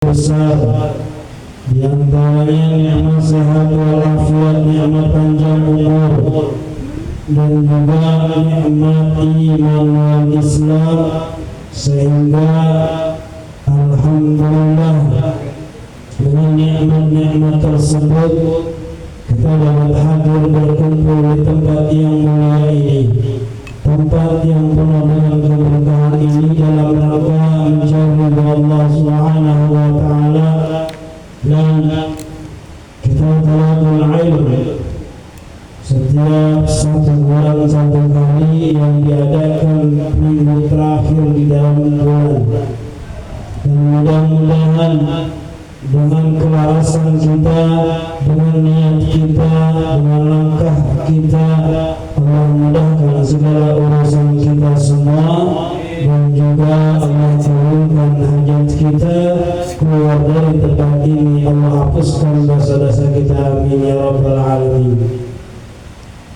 besar, di antaranya nikmat sehat walafiat, nikmat panjang umur, dan juga nikmat iman wal Islam, sehingga alhamdulillah dengan nikmat-nikmat tersebut kita dapat hadir berkumpul di tempat yang mulia ini, tempat yang penuh dengan keberkahan ini, dalam rangka mencari Allah Subhanahu wa Ta'ala dan kita talabul ilm setiap satu bulan satu kali yang diadakan minggu terakhir di dalam bulan. Dan mudah-mudahan dengan kelarasan kita, dengan niat kita, dengan langkah kita, Allah mudahkan segala urusan kita semua, dan juga Allah kabulkan hajat kita, keluar dari tempat ini Allah hapuskan dosa-dosa kita, amin ya rabbal alamin.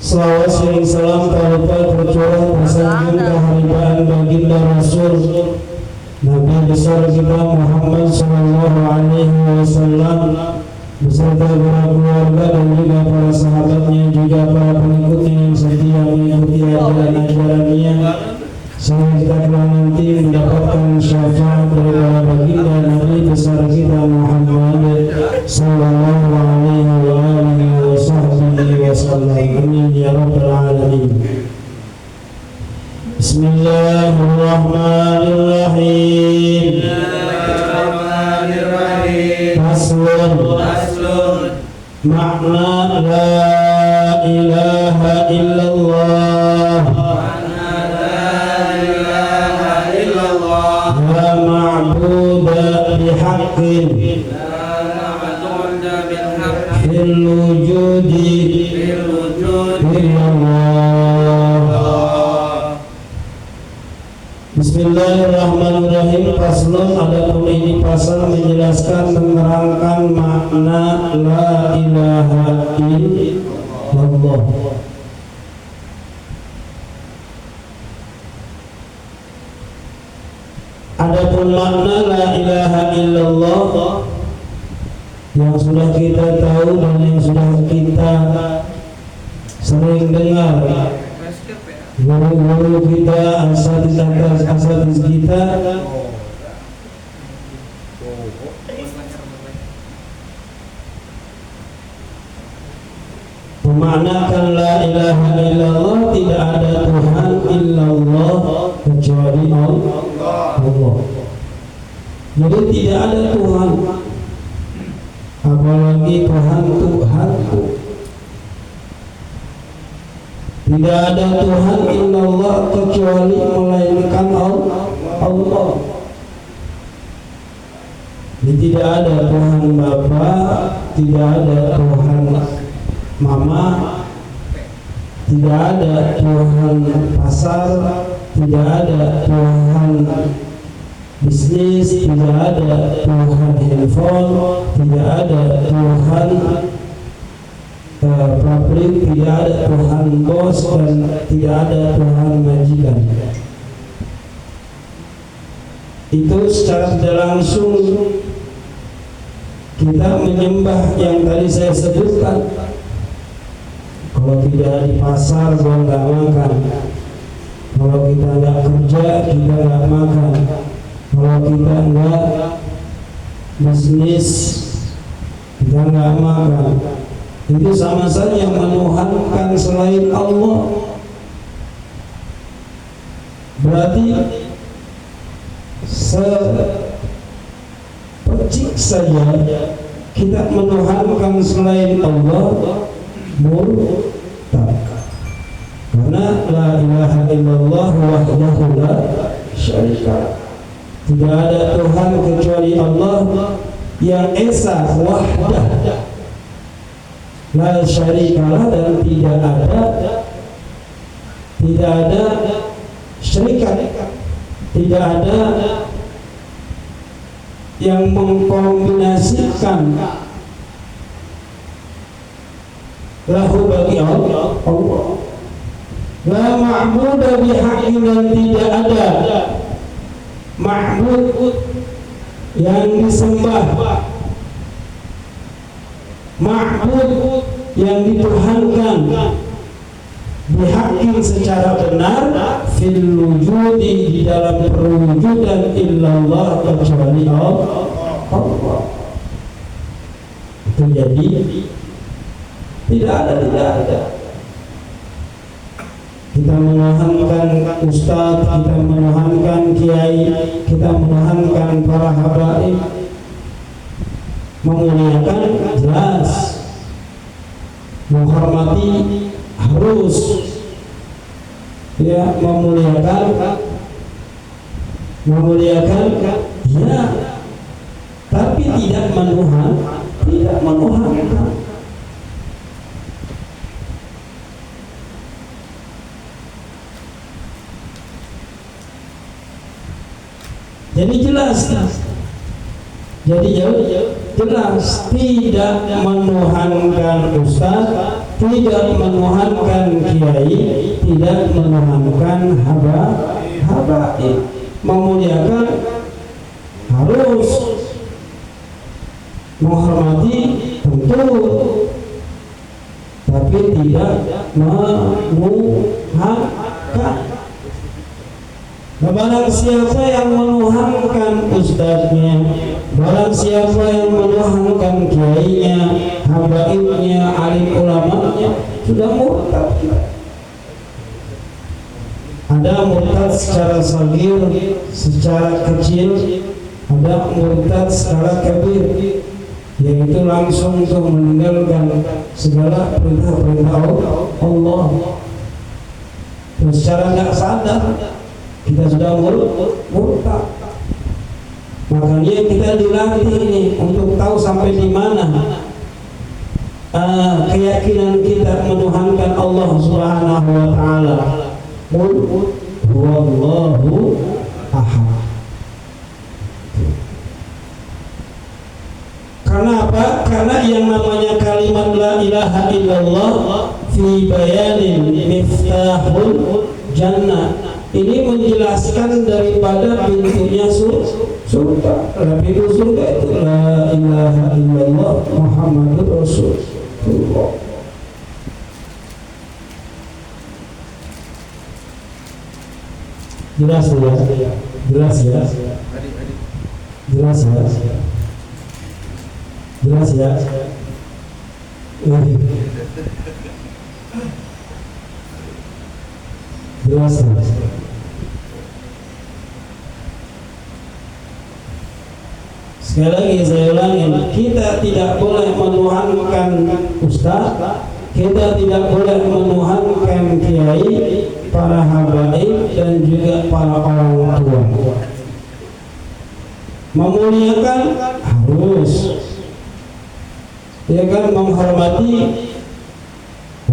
Salawat sering salam tak lupa tercurah tersanjung keharibaan baginda Rasul Nabi besar kita Muhammad sallallahu alaihi wasallam beserta para keluarga dan juga para sahabatnya, juga para pengikutnya yang setia mengikuti ajaran-ajarannya, sehingga kita kelak nanti mendapatkan syafaat dari para baginda Nabi besar kita Muhammad sallallahu alaihi wasallam. Amin ya rabbal alamin. Bismillahirrahmanirrahim. Faslun makna la ilaha illallah. La ma'buda bihaqqin fil wujudi illallah. Bismillahirrahmanirrahim. Faslun, adapun ini pasal menjelaskan, menerangkan makna la ilaha illallah. Adapun makna la ilaha illallah yang sudah kita tahu dan yang sudah kita sering dengar guru-guru kita, asatidz kita memaknakan la ilaha illallah, tidak ada Tuhan illallah kecuali Allah. Jadi tidak ada Tuhan, apalagi Tuhan. Tidak ada Tuhan illallah kecuali melainkan Allah. Jadi tidak ada Tuhan Bapa, tidak ada Tuhan Mama, tidak ada Tuhan pasar, tidak ada Tuhan bisnis, tidak ada Tuhan handphone, tidak ada Tuhan pabrik, tidak ada Tuhan bos, dan tidak ada Tuhan majikan. Itu secara tidak langsung kita menyembah yang tadi saya sebutkan. Kalau tidak di pasar, gua nggak makan. Kalau kita nggak kerja, kita nggak makan. Kalau kita nggak bisnis, kita nggak makan. Itu sama saja menuhankan selain Allah. Berarti sepercik saja kita menuhankan selain Allah murtad. Karena la ilaha illallah wahdahu la syarika. Tidak ada Tuhan kecuali Allah yang esa, wahdah, la syarikalah, dan tidak ada syarikat, tidak ada yang mengkombinasikan lahu bagi Allah. La ma'buda bihaqqin, dan tidak ada ma'bud yang disembah, ma'bud yang dituhankan, dihakim secara benar, fil wujudi di dalam perwujudan illallah kecuali Allah. Itu jadi tidak ada. Kita menuhankan ustadz, kita menuhankan kiai, kita menuhankan para habaib, memuliakan jelas, menghormati harus, ya, memuliakan ya, tapi tidak menuhankan. Jadi jelas tidak menuhankan ustaz, tidak menuhankan kiai, tidak menuhankan habaib. Memuliakan harus, menghormati tentu, tapi tidak menuhankan. Barang siapa yang menuhankan ustadznya, barang siapa yang menuhankan kiainya, habaibnya, alim ulamanya, sudah murtad. Ada murtad secara sagir, secara kecil, ada murtad secara kabir, yaitu langsung untuk meninggalkan segala perintah-perintah Allah. Dan secara nggak sadar kita sudah murtad. Makanya kita dilatih ini untuk tahu sampai di mana keyakinan kita menuhankan Allah Subhanahu wa taala. Qul huwallahu ahad. Karena apa? Karena yang namanya kalimat la ilaha illallah fi bayanin miftahul jannah, ini menjelaskan daripada pintunya surga. Pintu surga itu la ilaha illallah Muhammadur Rasulullah. Jelas ya? Jelas ya? Jelas ya? Jelas ya? Jelas ya? Sekali lagi saya ulangi, kita tidak boleh menuhankan ustaz, kita tidak boleh menuhankan kiai, para habaib, dan juga para orang tua. Memuliakan harus, ya kan, menghormati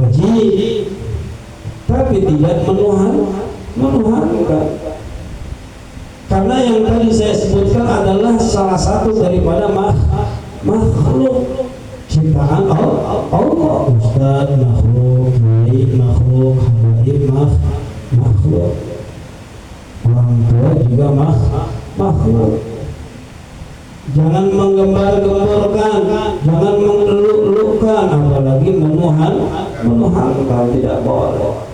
wajib, tapi tidak menuhankan. Karena yang tadi saya sebutkan adalah salah satu daripada makhluk ciptaan Allah. Ustaz makhluk, kiai makhluk, habaib makhluk, orang tua juga makhluk. Jangan menggembar-gemborkan, jangan mengeluk-elukkan, apalagi menuhankan, tidak boleh.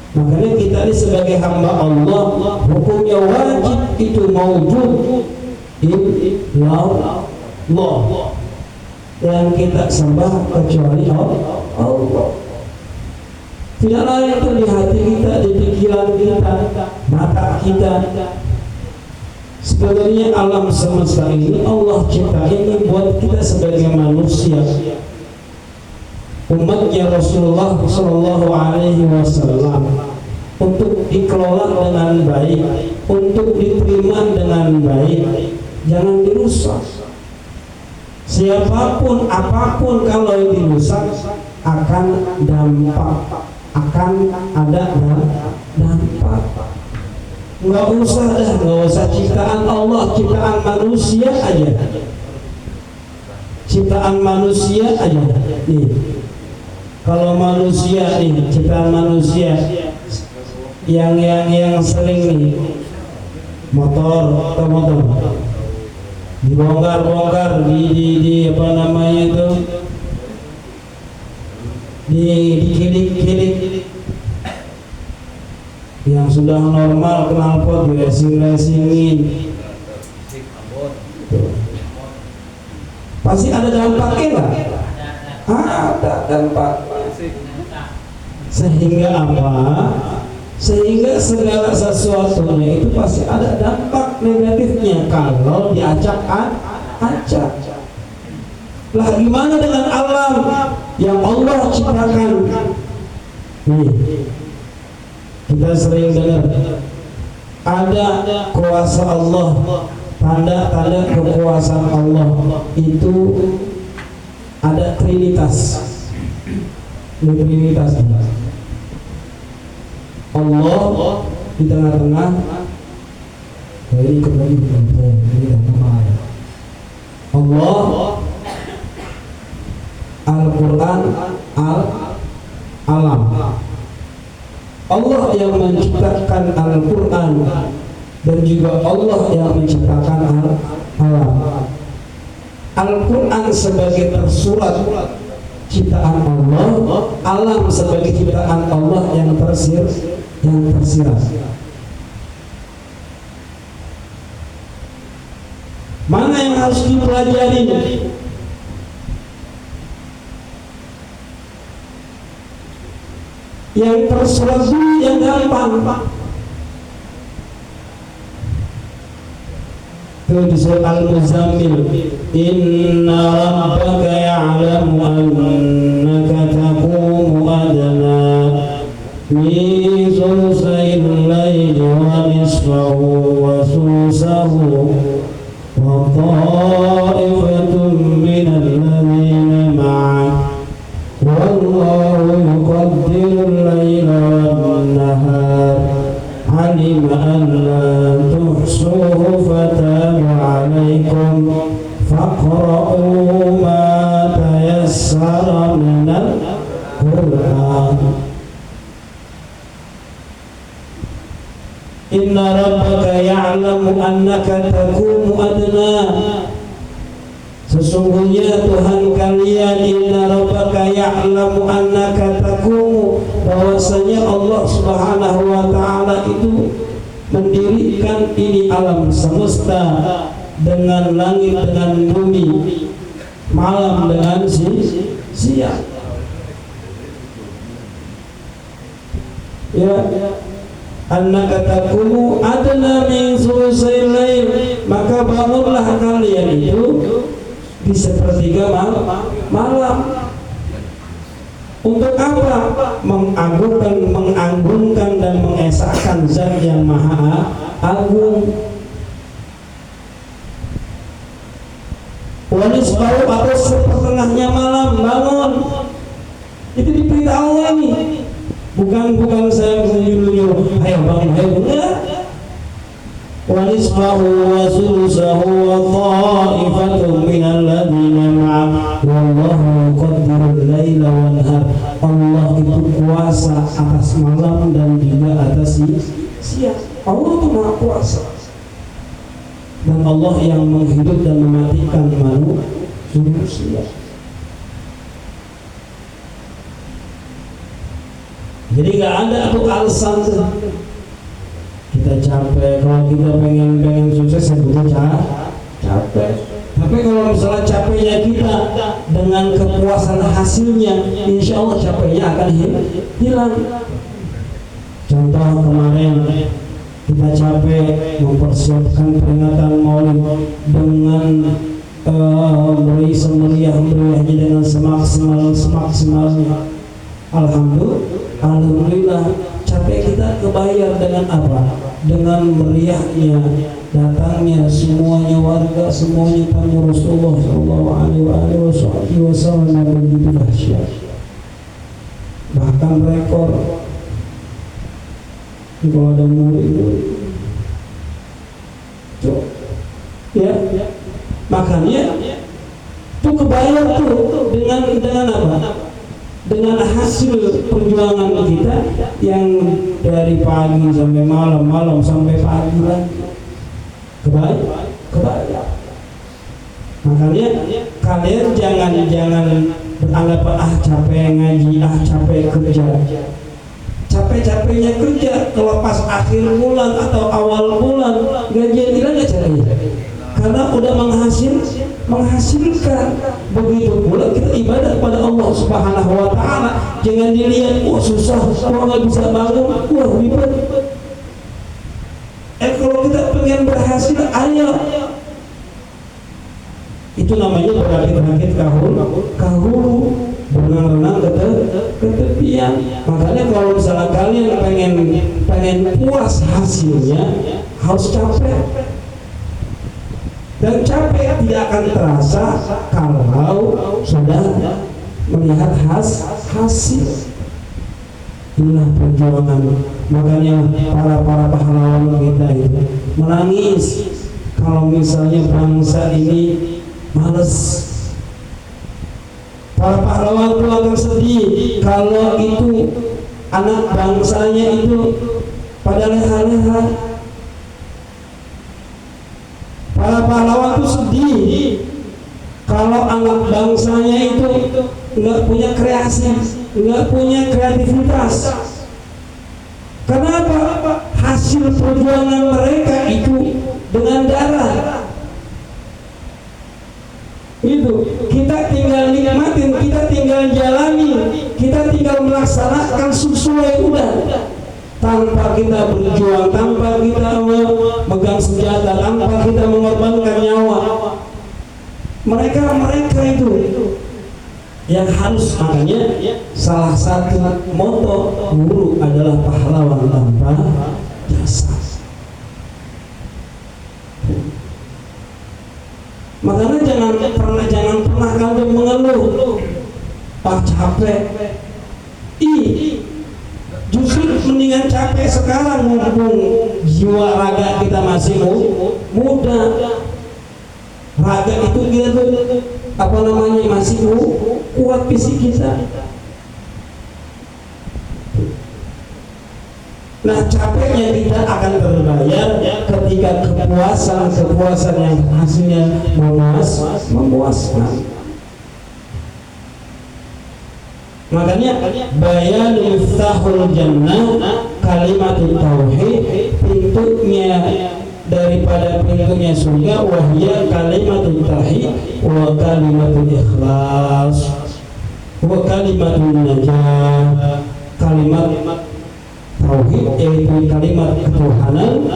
Makanya kita ini sebagai hamba Allah, hukumnya wajib itu maujud illallah, yang kita sembah kecuali Allah. Tidak lain itu di hati kita, di pikiran kita, mata kita. Sebenarnya alam semesta ini Allah cipta ini buat kita sebagai manusia, umatnya Rasulullah Shallallahu Alaihi Wasallam, untuk dikelola dengan baik, untuk diterima dengan baik, jangan dirusak. Siapapun apapun kalau dirusak akan ada dampak. Nggak usah ciptaan Allah, ciptaan manusia aja. Ciptaan manusia aja. Nih, kalau manusia ciptaan manusia yang sering nih motor dibongkar di apa namanya itu, dikilik-kilik, yang sudah normal knalpot di racing-racingin, pasti ada dampaknya nggak? Ada dampak. Sehingga apa? Sehingga segala sesuatunya itu pasti ada dampak negatifnya kalau diacak-acak. Lah gimana dengan alam yang Allah ciptakan? Nih, kita sering dengar ada kuasa Allah, tanda-tanda kekuasaan Allah itu ada Trinitas. Trinitas Allah di tengah-tengah. Ini ikut lagi Allah, Al-Quran, Alam. Allah yang menciptakan Al-Quran dan juga Allah yang menciptakan Alam. Al-Quran sebagai tersurat ciptaan Allah, alam sebagai ciptaan Allah yang tersirat. Mana yang harus dipelajari? Yang tersurat dulu, yang gampang. Di surat Al-Muzammil, inna rabbaka ya'lamu annaka taqumu adna min thuluthail layli wa nisfahu wa thuluthahu wa ta'ifatun minal ladzina ma'ak wallahu yuqaddirul layla wan nahar alima an la tuhsuhu fataba alaikum faqra'u ma tayassara minal Qur'an. Inna rabbaka ya'lamu annaka taqumu adna, sesungguhnya Tuhan kalian, inna rabbaka ya'lamu annaka taqumu, bahwasanya Allah Subhanahu wa ta'ala itu mendirikan ini alam semesta dengan langit dengan bumi, malam dengan siang. Ya, annaka taqumu adna min thulutsail lail, maka bangunlah kalian itu di sepertiga malam. Untuk apa? Mengagungkan dan mengesahkan Zat yang Maha Agung. Wanisbahu, atau sepertengahnya malam bangun. Itu diperintah Allah ini. Bukan saya menyuruh-nyuruh, ayo bangun, ayo enggak. Wanisbahu wa sulusahu wa ta'ifatun minal ladzina ma'ak wallahu yuqaddirul laila wan nahar. Allah itu kuasa atas malam dan juga atas siang. Allah itu Maha Kuasa. Dan Allah yang menghidup dan mematikan manusia. Jadi nggak ada tuh alasan kita capek. Kalau kita pengen sukses, kita capek. Tapi kalau misalnya capeknya kita dengan kepuasan hasilnya, insya Allah capeknya akan hilang. Contoh kemarin kita capek mempersiapkan peringatan Maulid dengan meriah-meriahnya dengan semaksimalnya. Alhamdulillah, capek kita kebayar dengan apa? Dengan meriahnya datangnya semuanya warga, semuanya tamu Rasulullah Shallallahu Alaihi Wasallam yang begitu dahsyat, bahkan rekor. Kalau ada murid-murid, ya, makanya itu kebayar tuh dengan apa? Dengan hasil perjuangan kita yang dari pagi sampai malam, malam sampai pagi lagi. kebayang. Makanya kalian jangan beranggapan capek ngaji, capek kerja. Capek-capeknya kerja kalau pas akhir bulan atau awal bulan gajian hilang gak caranya? Karena udah menghasilkan. Begitu pula kita ibadah pada Allah Subhanahu wa taala, jangan dilihat susah, nggak bisa bangun, ribet. Kalau kita pengen berhasil, ayo. Itu namanya berakit-rakit kahulu berenang-renang ke tepian. Makanya kalau misalnya kalian pengen puas hasilnya, harus capek. Dan capek tidak akan terasa kalau sudah melihat hasil. Inilah perjuangan. Makanya para pahlawan kita itu menangis kalau misalnya bangsa ini males. Para pahlawan itu akan sedih kalau itu anak bangsanya itu pada leha-leha. Para pahlawan itu sedih kalau anak bangsanya itu nggak punya kreasi, nggak punya kreativitas. Kenapa? Hasil perjuangan mereka itu dengan darah. Itu kita tinggal nikmatin, kita tinggal jalani, kita tinggal melaksanakan sesuai udah. Tanpa kita berjuang, tanpa kita memegang senjata, tanpa kita mengorbankan nyawa. Mereka itu yang harus. Makanya salah satu moto guru adalah pahlawan tanpa jasa. Makanya jangan pernah kamu mengeluh, capek. Justru mendingan capek sekarang mumpung jiwa raga kita masih muda. Raga itu gitu, masih kuat fisik kita. Nah, capeknya kita akan terbayar ketika kepuasan yang hasilnya memuaskan. Makanya bayan miftahul jannah kalimat tauhid, pintunya daripada pintunya surga wahya kalimat tauhid wa kalimat ikhlas wa kalimat najah. Kalimat tauhid yaitu kalimat ketuhanan,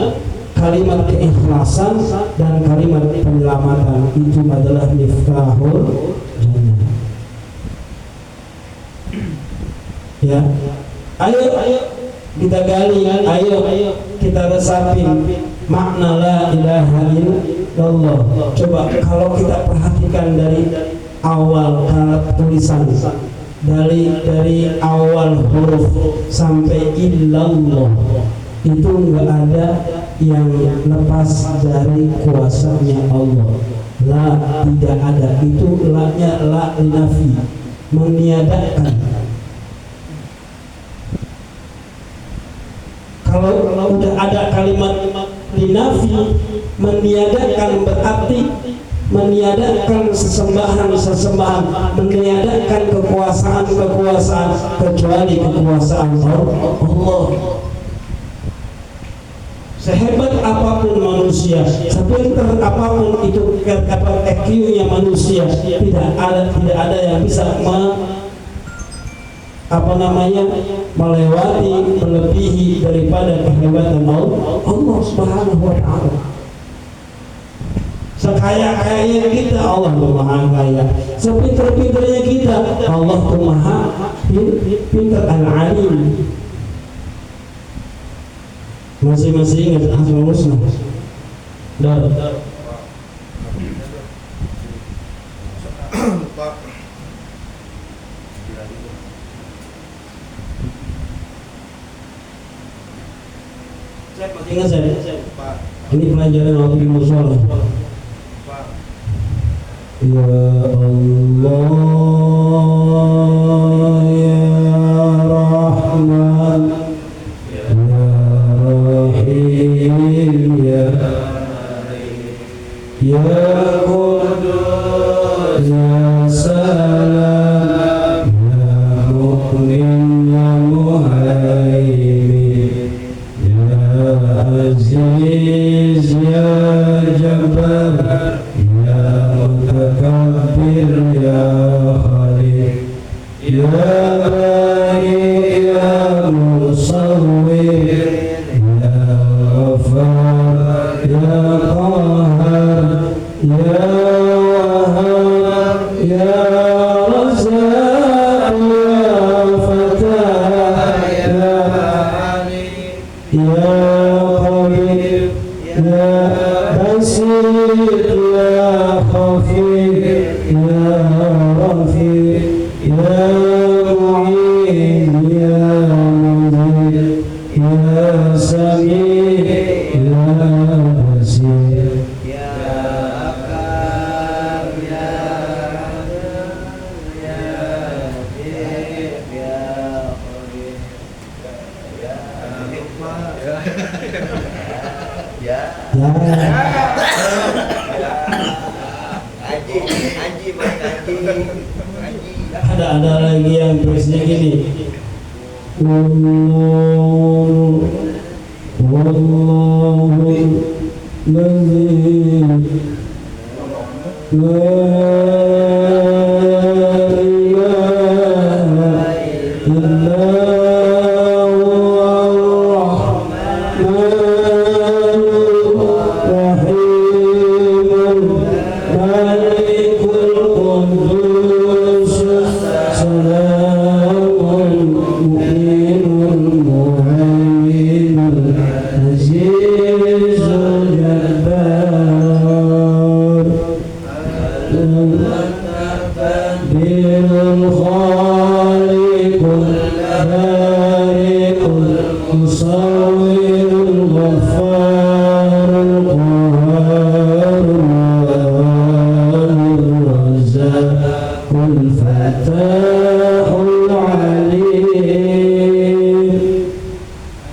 kalimat keikhlasan dan kalimat penyelamatan. Itu adalah miftahul jannah. Ya, ayo kita gali, ayo kita resapin makna la ilaha illallah. Coba kalau kita perhatikan dari awal tulisan, dari awal huruf sampai illallah, itu enggak ada yang lepas dari kuasanya Allah. La tidak ada, itu la-nya la linafi, meniadakan. Kalau udah ada kalimat dinafi, meniadakan berarti meniadakan sesembahan, meniadakan kekuasaan kecuali kekuasaan Allah. Sehebat apapun manusia, sepintar apapun itu IQ-nya manusia, tidak ada yang bisa melewati, melebihi daripada kehebatan Allah Subhanahu wa ta'ala. Sekaya-kayanya kita, Allah tuh maha kaya. Sepintar-pintarnya kita, Allah tuh maha pintar, al-alim. Masih ingat Asmaul Husna? Ingat saya, ini pelajaran waktu di musola. Ya Allah, ya Rahman, ya Rahim, ya Wahhab ya Razzaq ya Fatah ya ya Qadir ya Basit ya Khafid ya Rafi ya Mu'in ya Mujib ya Sami ya Basir ya Akbar ya Latif ya Qadir ya Hikmah ya Haji Mas Haji ada lagi yang tulisnya gini, Wallahu ladzi la ilaha illa huwar rahmanur rahim malikul qudus salamun mu'minun muhaiminun azizul jabbar birul khaliqul bari'ul musawwirul ghaffarul qahharul razzaqul fatahul alim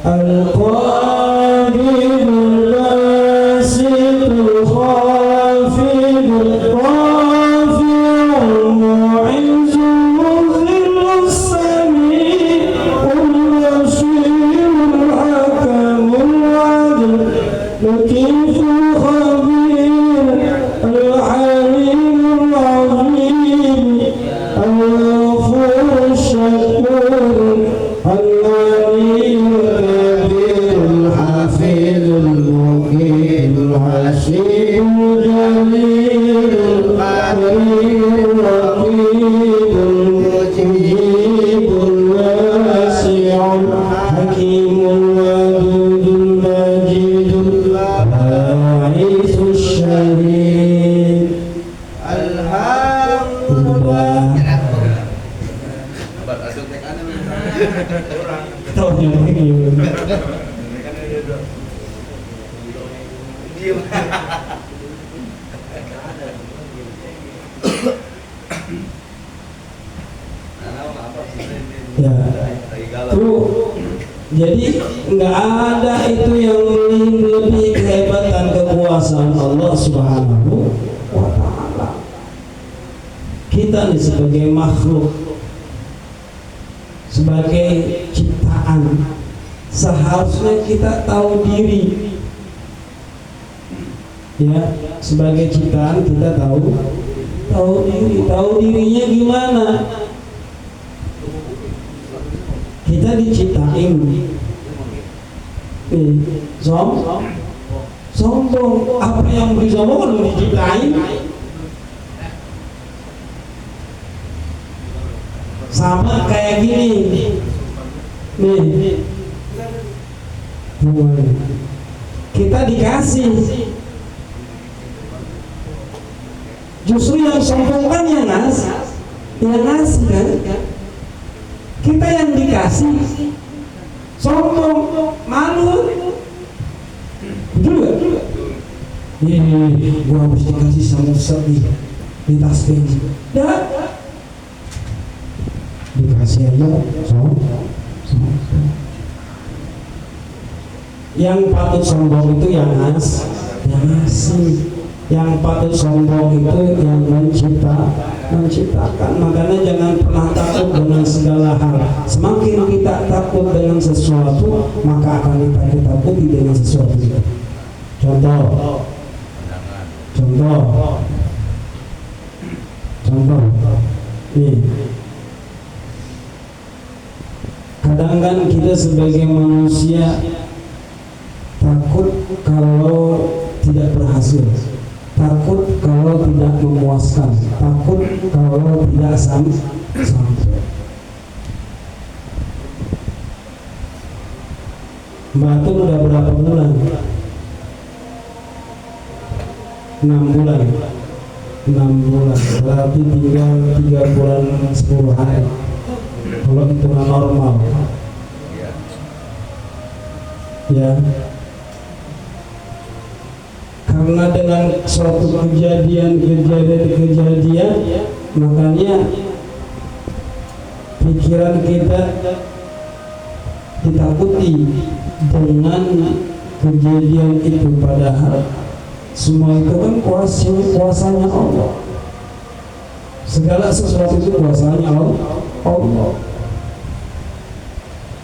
al-qadirul basitul khafidul rafi'ul mu'izzul muzillus sami'ul basirul hakamul adil latiful khabir al-halimul azim al-ghafurul syakur al-aliyyul kabirul hafizul muqimul hasibul jalilul karimul raqibul mujibul wasi'ul hakimul wadudul majidul ba'ithus syahid alhamdulillah. Tahu yang ini. Ya, tuh. Jadi nggak ada itu yang lebih kehebatan kekuasaan Allah Subhanahu wa Ta'ala. Kita nih sebagai makhluk, sebagai ciptaan, seharusnya kita tahu diri. Ya, sebagai ciptaan kita tahu diri. Tahu dirinya gimana? Kita diciptain sombong. Apa yang disombong kalau diciptain? Sama kayak gini nih, kita dikasih, justru yang sombong kan yang ngasih kan. Kita yang dikasih sombong, malu, betul gak? Gua harus dikasih sama Ustaz nih di tasbih. Dah dikasih aja sombong. Yang patut sombong itu yang ngasih. Yang patut sombong itu yang menciptakan. Makanya jangan pernah takut dengan segala hal. Semakin kita takut dengan sesuatu, maka akan kita ditakuti dengan sesuatu itu. Contoh. Nih. Kadang kan kita sebagai manusia takut kalau tidak berhasil, takut kalau tidak memuaskan, takut kalau tidak sampai. Batuk udah berapa bulan? 6 bulan. 6 bulan, berarti tinggal 3 bulan 10 hari kalau hitungan normal ya. Karena dengan suatu kejadian makanya pikiran kita ditakuti dengan kejadian itu, padahal semua itu kan kuasanya Allah. Segala sesuatu itu kuasanya Allah.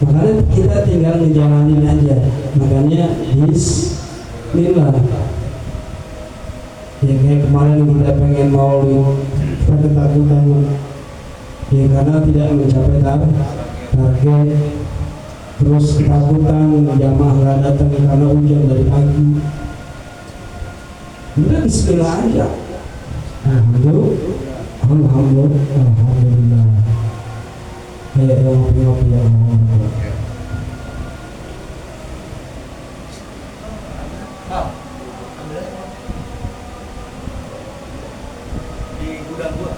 Makanya kita tinggal ngejalanin aja. Makanya bismillah. Ya kayak kemarin kita pengen maulid, kita ketakutan ya karena tidak mencapai target. Terus ketakutan jamaah gak datang karena hujan dari pagi. Udah bismillah aja. Alhamdulillah. Ya Allah. Di gudang gua.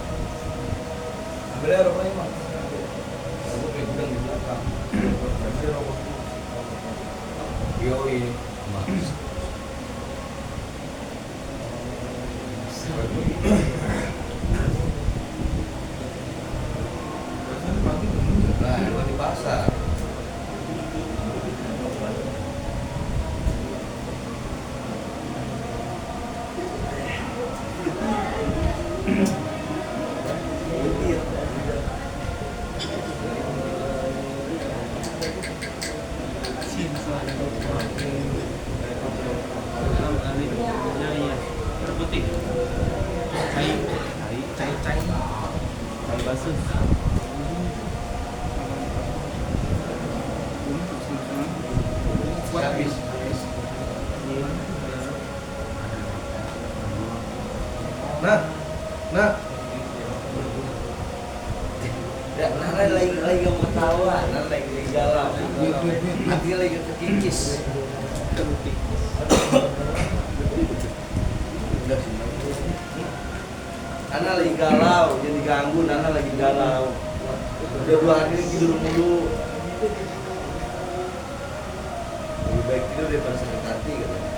Ambilnya rokoknya, Bang. Gua kayak gudang di belakang. Ambilnya rokok. Yoi. Nah, di pasar. Habis. Nah. Ya, Nara lagi mau ketawa, Nara lagi galau. Hati lagi kekikis. Nana lagi galau, jadi ganggu, Nana lagi galau. Udah 2 hari ini tidur mulu. Lebih baik tidur daripada sakit hati katanya.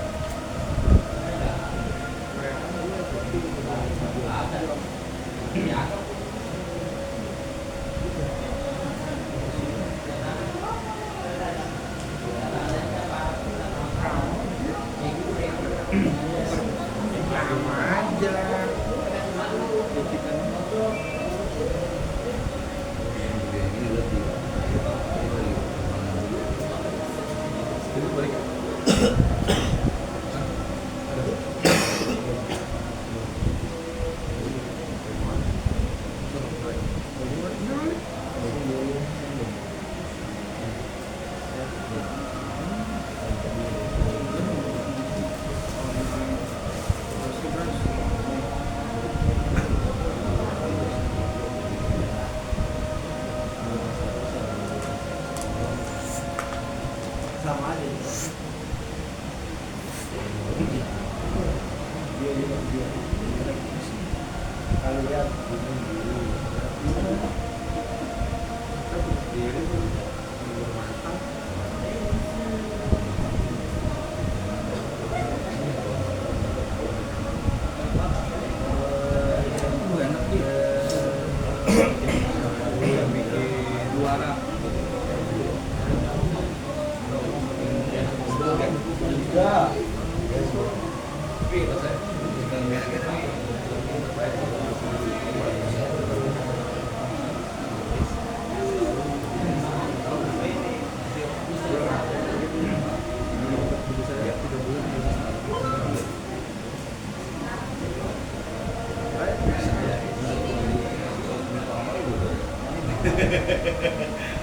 Sama aja. Kalau lihat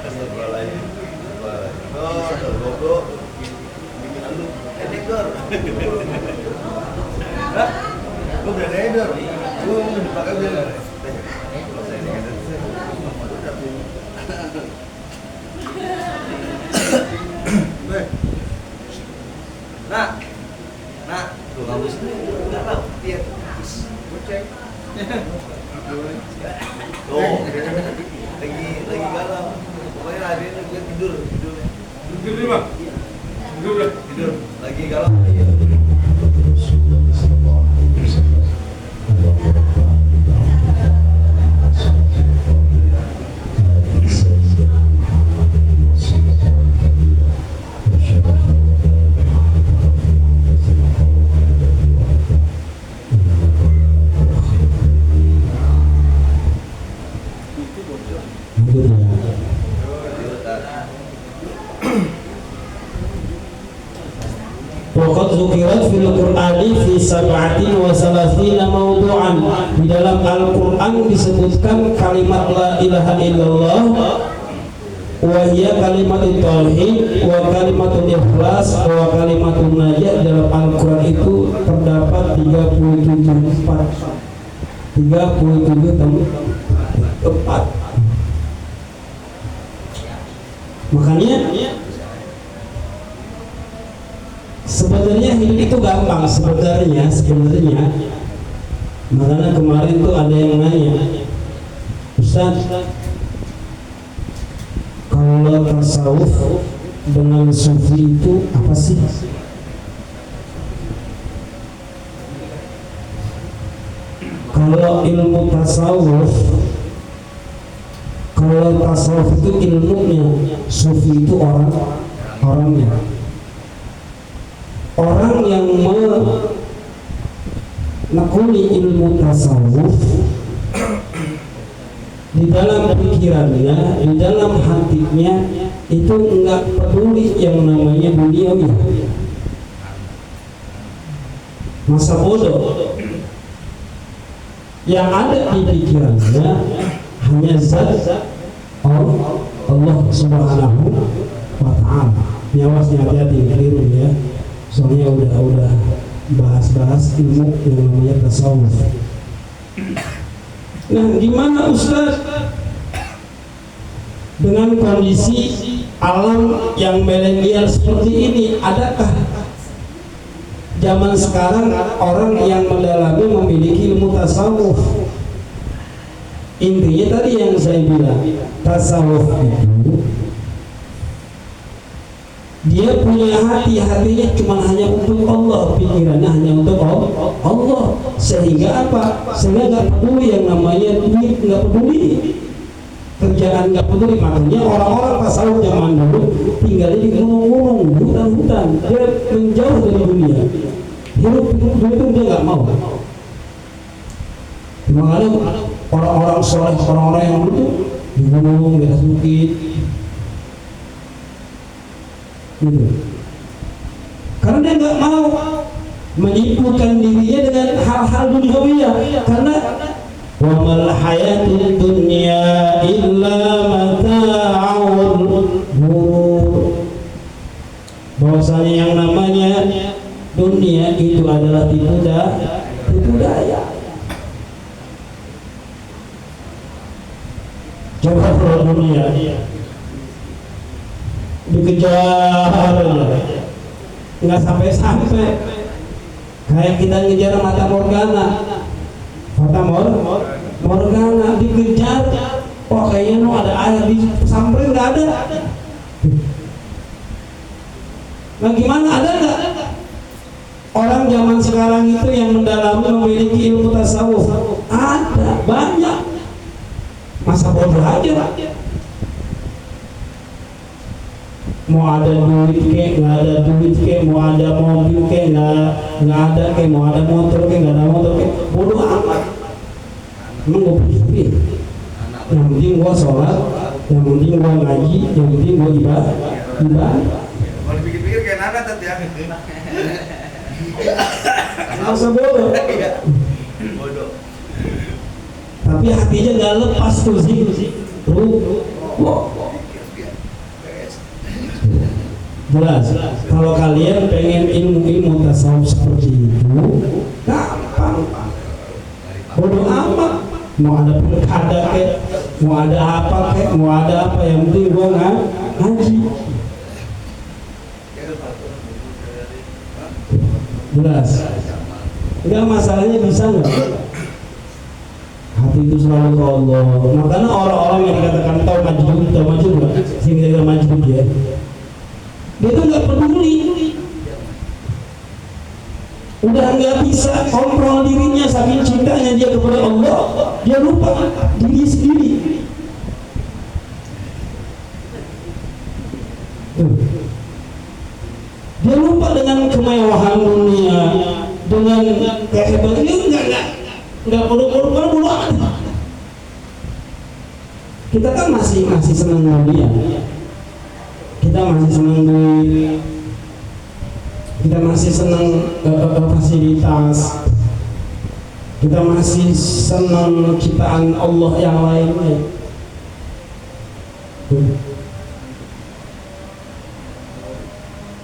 Astagfirullahaladzim. Goblok. Bikin anu edekor. Hah? udah tidur. Gue udah dipakai udah. Nah, tuh kamu sini nggak tahu dia cek. Tuh, lagi galau. Pokoknya hari ini gue tidur. Tidur nih bang. Tidur. Lagi galau. Waqad dzukirat fil Qur'ani fi sab'atin wa salatina mawdu'an. Di dalam Al-Qur'an disebutkan kalimat la ilaha illallah wa hiya kalimatut tauhid wa kalimatul ikhlas wa kalimatun najah. Dalam Al-Qur'an itu terdapat 37 tempat. Makanya sebenarnya hidup itu gampang sebenarnya. Makanya kemarin tuh ada yang nanya, Ustaz, kalau tasawuf dengan sufi itu apa sih? Kalau ilmu tasawuf, kalau tasawuf itu ilmunya, sufi itu orangnya. Orang yang menekuni ilmu tasawuf di dalam pikirannya, di dalam hatinya itu enggak peduli yang namanya duniawi, masa bodoh. Yang ada di pikirannya hanya zat Allah Subhanahu wa ta'ala. Nyawasnya hati-hati keliru ya. Soalnya udah bahas ilmu yang namanya tasawuf. Nah, gimana Ustaz dengan kondisi alam yang milenial seperti ini? Adakah zaman sekarang orang yang mendalami memiliki ilmu tasawuf? Intinya tadi yang saya bilang, tasawuf itu dia punya hatinya cuma hanya untuk Allah, pikirannya hanya untuk Allah. Sehingga apa? Sehingga nggak peduli yang namanya duit, nggak peduli kerjaan, nggak peduli. Makanya orang-orang tasawuf zaman dulu tinggalnya di gunung-gunung, hutan-hutan, dia menjauh dari dunia. Hidup itu dia nggak mau. Makanya orang-orang soleh, orang-orang yang dulu di gunung, di atas bukit, gitu. Karena dia nggak mau menyibukkan dirinya dengan hal-hal duniawiyah. Karena wa mal hayatud dunya illa mata'ul ghurur, bahwasanya yang namanya dunia itu adalah tipu daya. Coba kalau dunia dikejar nggak sampai kayak kita ngejar mata morgana dikejar. Oh kayaknya ada air di samperin, nggak ada. Nah gimana, ada nggak orang zaman sekarang itu yang mendalami memiliki ilmu tasawuf? Ada, banyak. Masa bodoh aja. Mau ada duit ke, nggak ada duit ke, mau ada mobil ke, nggak ada ke, mau ada motor ke, nggak ada motor ke, bodoh amat. Emang gue pikir, yang penting gue sholat, yang penting gue ngaji, yang penting gue ibadah. Kalau dipikir-pikir kayak Nana tadi ya. Masa bodoh. Bodoh. Tapi hatinya nggak lepas tuh sih. Jelas. Kalau kalian pengen ilmu tasawuf seperti itu, gampang. bodoh amat, mau ada pilkada kek, mau ada apa kek, mau ada apa, yang penting gua ngaji. Jelas. Enggak, masalahnya bisa nggak? Hati itu selalu ke Allah. Makanya orang-orang yang dikatakan tahu maju nggak? Sehingga kita maju dia. Dia itu nggak peduli. Udah nggak bisa kontrol dirinya, saking cintanya dia kepada Allah, dia lupa diri sendiri. Dia lupa dengan kemewahan dunia, dengan kehebatan dia nggak perlu amat. Kita kan masih senang dunia, kita masih senang duit, kita masih senang fasilitas, kita masih senang ciptaan Allah yang lain-lain.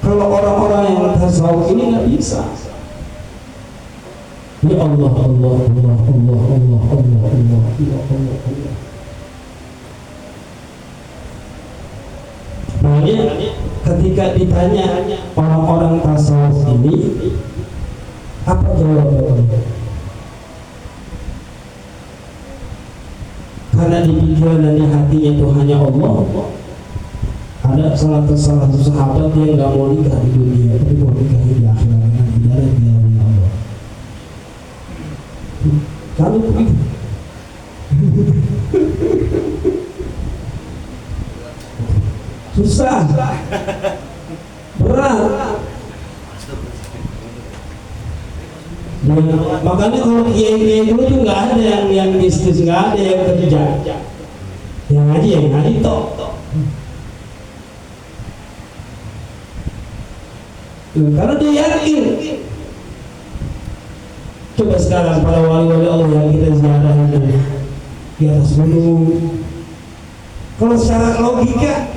Kalau orang-orang yang tasawuf ini nggak bisa. Ya Allah, Allah, Allah, Allah, Allah, Allah, Allah, Allah, Allah, Allah. Makanya ketika ditanya orang-orang tasawuf ini, apa jawabannya? Karena di pikiran dan di hatinya itu hanya Allah. Ada salah satu sahabat yang nggak mau nikah di dunia, tapi mau nikah di akhirat, di dalam Allah. Kalau begitu, susah, berat. Makanya kalau kiai dulu tuh nggak ada yang bisnis, nggak ada yang kerja, yang ngaji tok. Karena dia yakin. Coba sekarang para wali-wali Allah yang kita ziarah di atas gunung, kalau secara logika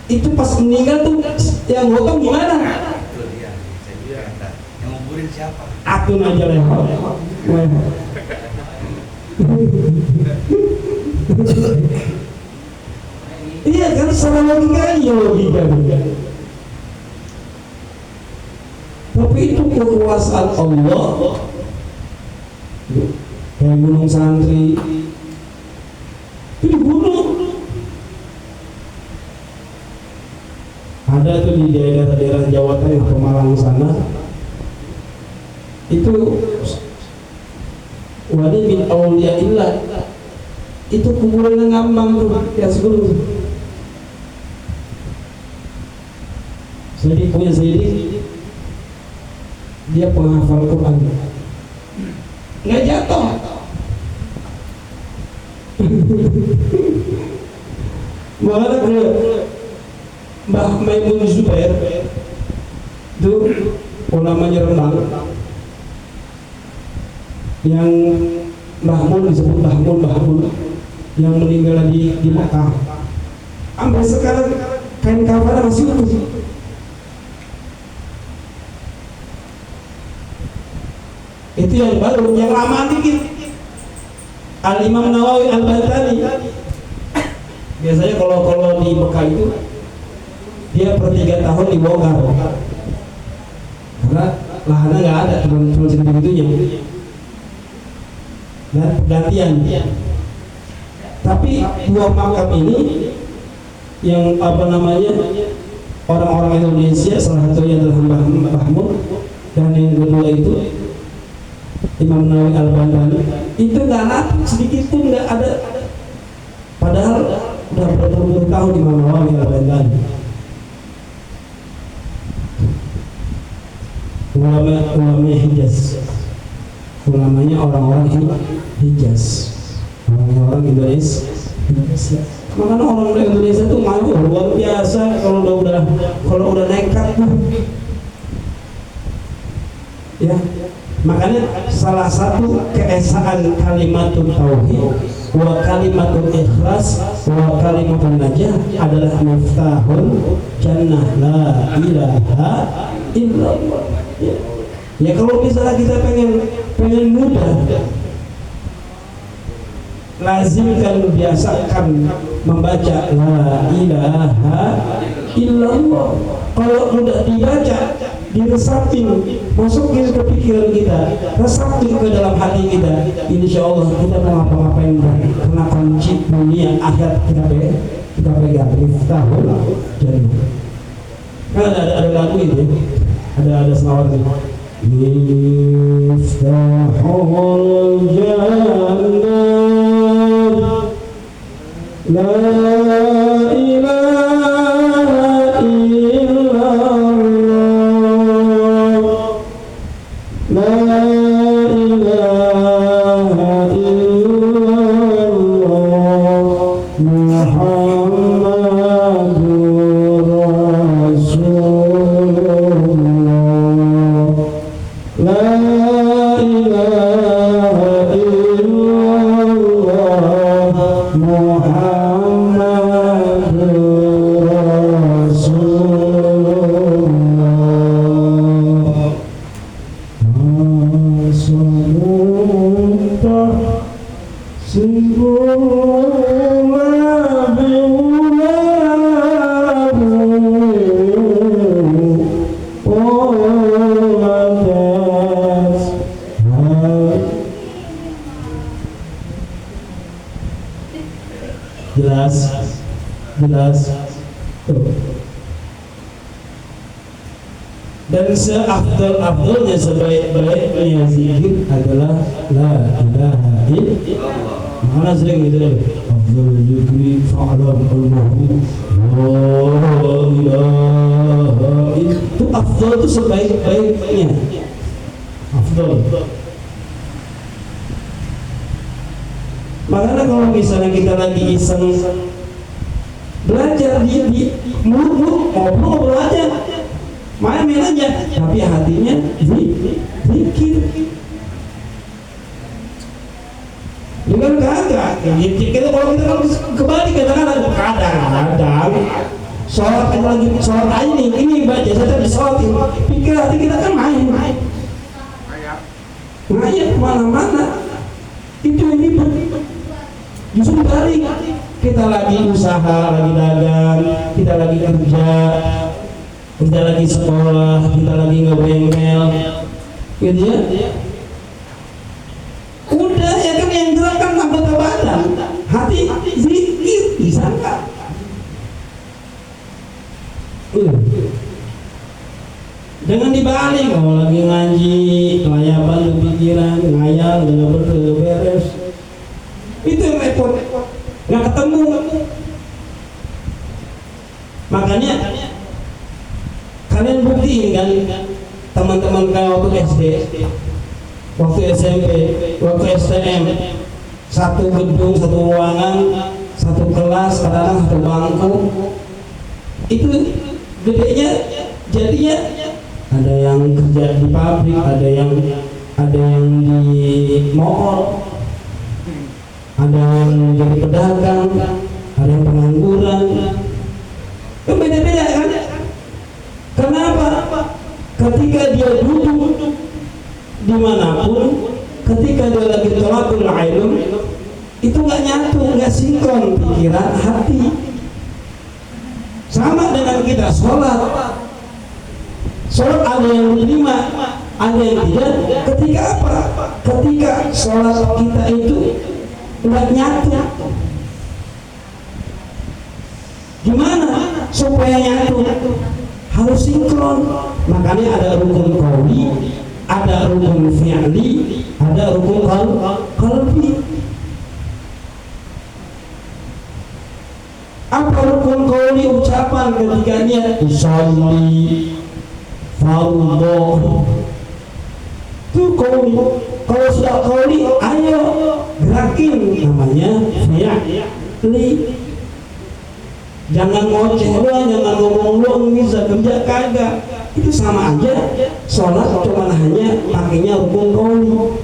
itu pas meninggal tuh yang gotong gimana? Yang nguburin siapa? Aku aja lewat. Iya kan, secara logika. Tapi itu kekuasaan Allah. Kayak gunung Santri itu di gunung. Ada tuh di daerah-daerah Jawa Tengah, Pemalang sana. Itu wali min auliyaillah. Itu kuburan ngambang tuh di atas gunung. Jadi punya Zaidi, dia penghafal Quran, nggak jatuh. Makanya Mbah Maimun Zubair itu ulamanya Rembang, yang Mbah disebut Mbah yang meninggal di Mekah. Sampai sekarang kain kafan masih utuh. Itu yang baru, yang lama dikit. Al-Imam Nawawi Al-Bantani. Biasanya kalau di Mekah itu dia per 3 tahun dibongkar. Karena lahannya nggak ada, cuma segitu-gitunya. Dan gantian. Tapi dua makam ini yang orang-orang Indonesia, salah satunya adalah Mbah Mun, dan yang kedua itu Imam Nawawi Al-Bantani, itu nggak laku sedikit pun, nggak ada. Padahal udah berpuluh tahun Imam Nawawi Al-Bantani. Ulama Hijaz, ulamanya orang-orang Hijaz, orang-orang Indonesia. Makanya orang Indonesia itu malu luar biasa kalau udah nekat tuh. Ya. Makanya salah satu keesaan kalimatul tauhid wa kalimatul ikhlas wa kalimatul najah adalah miftahul jannah, la ilaha illallah. Ya. Ya kalau misalnya kita pengen mudah, lazimkan, biasakan membaca la ilaha illallah. Kalau mudah dibaca, diresapin, masukin ke pikiran kita, resapin ke dalam hati kita, insya Allah kita mau ngapa-ngapain kena kunci dunia akhirat kita pegang. Miftahul jannah. Kan ada lagu itu, ada selawat itu. Miftahul jannah, la ilaha illallah, la ilaha illallah, Muhammadur Rasulullah, la ilaha illallah, Muhammadur Rasulullah. As-samuntah sempurna biulamu, Qolatas jelas. Dan seafdal-afdalnya, sebaik-baiknya zikir adalah la ilaha illallah. Mana sering gitu deh. Afdal zikri fa'lam al-mahbu la ilaha illallah. Itu afdal, itu sebaik-baiknya. Afdal. Makanya kalau misalnya kita lagi iseng belajar di mulut ngobrol aja, main aja, tapi hatinya zikir. Dengan kagak, kita kalau kita kembali kadang-kadang sholat aja nih, ini baca saya di sholat, pikir hati kita kan main kemana-mana. Itu ini justru balik, kita lagi usaha, lagi dagang, kita lagi kerja, kita lagi sekolah, kita lagi ngebengkel, gitu ya. Udah ya kan, yang gerakan anggota badan, hati zikir disangka. Dengan dibalik, kalau lagi ngaji, kelayapan pikiran, ngayal, nggak beres. Itu yang repot, nggak ketemu. Makanya kalian buktiin kan, teman-teman kau waktu SD, waktu SMP, waktu STM, satu gedung, satu ruangan, satu kelas, kadang-kadang satu bangku, itu gedenya jadinya ada yang kerja di pabrik, ada yang di mall, ada yang jadi pedagang, ada yang pengangguran. Itu beda-beda kan? Kenapa? Ketika dia duduk dimanapun, ketika dia lagi thalabul ilm, itu nggak nyatu, nggak sinkron pikiran hati. Sama dengan kita sholat ada yang diterima, ada yang tidak. Ketika apa? Ketika sholat kita itu nggak nyatu. Gimana supaya nyatu? Harus sinkron. Makanya ada rukun qauli, ada rukun fi'li, ada rukun qalbi. Apa rukun qauli? Ucapan ketika niat usolli fardhu, itu qauli. Kalau sudah qauli, ayo gerakin, namanya fi'li. Jangan ngoceh doang, jangan ngomong doang, bisa kerja kagak. Itu sama aja, sholat cuma hanya pakainya rukun qauli.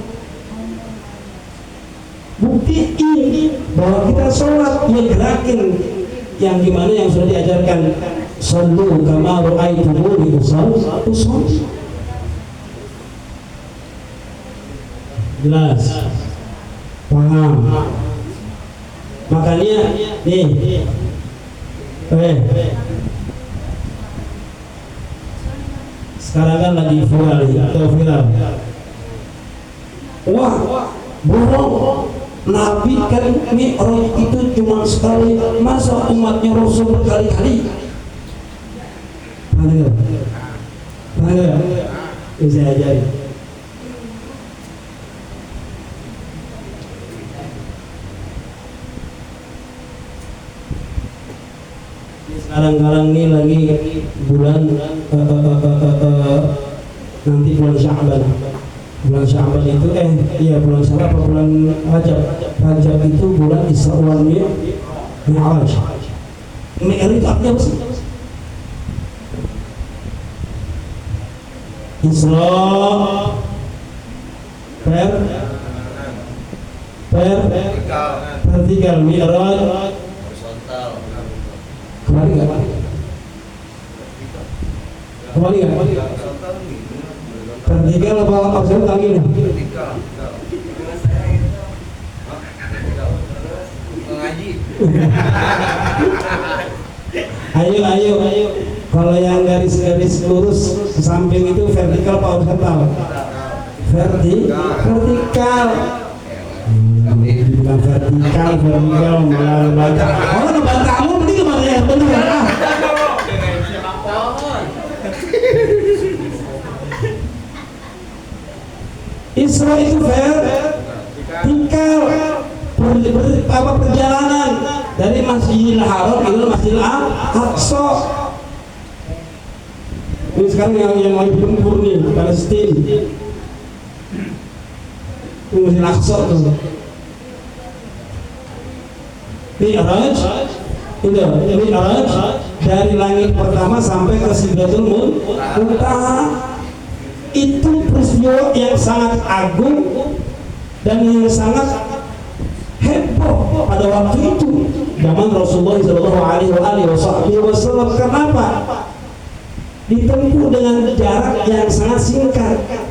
Buktiin bahwa kita sholat, ya gerakin yang gimana yang sudah diajarkan. Shallu kama ra'aitumuni usolli. Jelas. Paham. Makanya nih. Sekarang kan lagi viral. Wah, bohong. Nabi kan Mi'raj itu cuma sekali, masa umatnya Rasul berkali-kali? Mana? Bisa ajari. Sekarang ini lagi bulan nanti bulan Sya'ban. Bulan Sya'ban itu bulan Sya'ban apa bulan Rajab? Rajab itu bulan Isra wal Mi'raj. Mi'raj itu artinya apa sih? Isra vertikal, Mi'raj kembali nggak? Vertikal apa horizontal gini? Ayo. Kalau yang garis-garis lurus ke samping itu vertikal apa horizontal? Vertikal. Bukan vertikal malah baca. Oh, ngebantahmu berarti kemana ya? Benar. Isra itu vertikal. Perjalanan dari Masjidil Haram ke Masjidil Aqsa. Ini sekarang yang lagi gempur nih Palestina. Itu Masjidil Aqsa tuh. Mi'raj dari langit pertama sampai ke Sidratul Muntaha. Itu peristiwa yang sangat agung dan yang sangat heboh pada waktu itu zaman Rasulullah SAW. Kenapa? Ditempuh dengan jarak yang sangat singkat,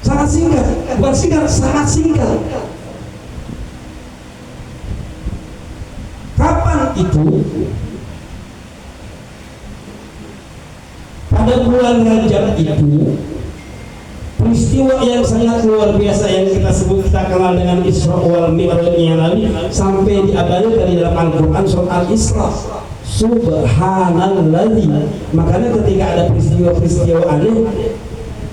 bukan singkat, sangat singkat. Kapan itu? Pada bulan Rajab itu, peristiwa yang sangat luar biasa yang kita kenal dengan Isra wal Mi'raj yang lalu sampai diabadikan di dalam Al-Quran surat Al-Isra. Subhanalladzi. Makanya ketika ada peristiwa aneh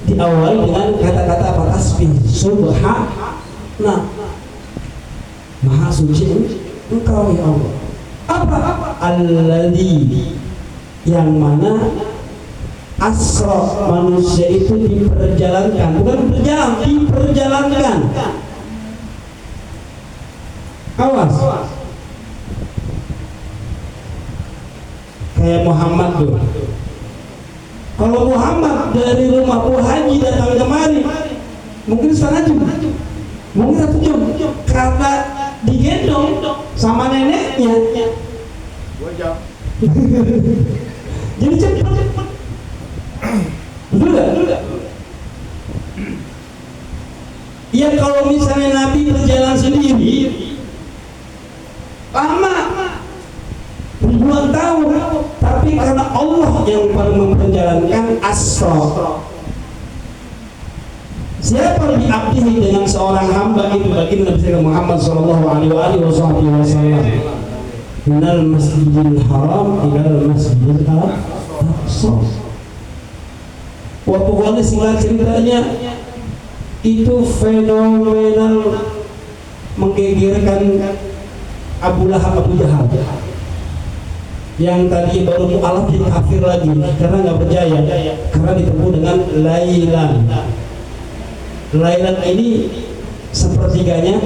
diawali dengan kata-kata apa? Tasbih. Subhana, Maha suci Engkau ya Allah. Apa? Alladzi, yang mana asra, manusia itu diperjalankan, bukan berjalan, diperjalankan. Awas, kayak Muhammad tuh. Kalau Muhammad dari rumah Bu Haji datang kemari, mungkin setengah jam, mungkin 1 jam, karena digendong sama neneknya. 2 jam. Jadi cepat. Betul gak? Ya kalau misalnya Nabi berjalan sendiri lama, ribuan tahun, tapi karena Allah yang memperjalankan asra. Siapa lebih abdihi dengan seorang hamba itu bagi Nabi Muhammad SAW. Minal Masjidil Haram ilal Masjidil Aqsa. Waktu kali singkat ceritanya itu fenomenal, menggegerkan Abu Lahab, Abu Jahal, yang tadi baru mu'alaf jadi kafir lagi karena nggak percaya, karena ditempuh dengan Lailan ini sepertiganya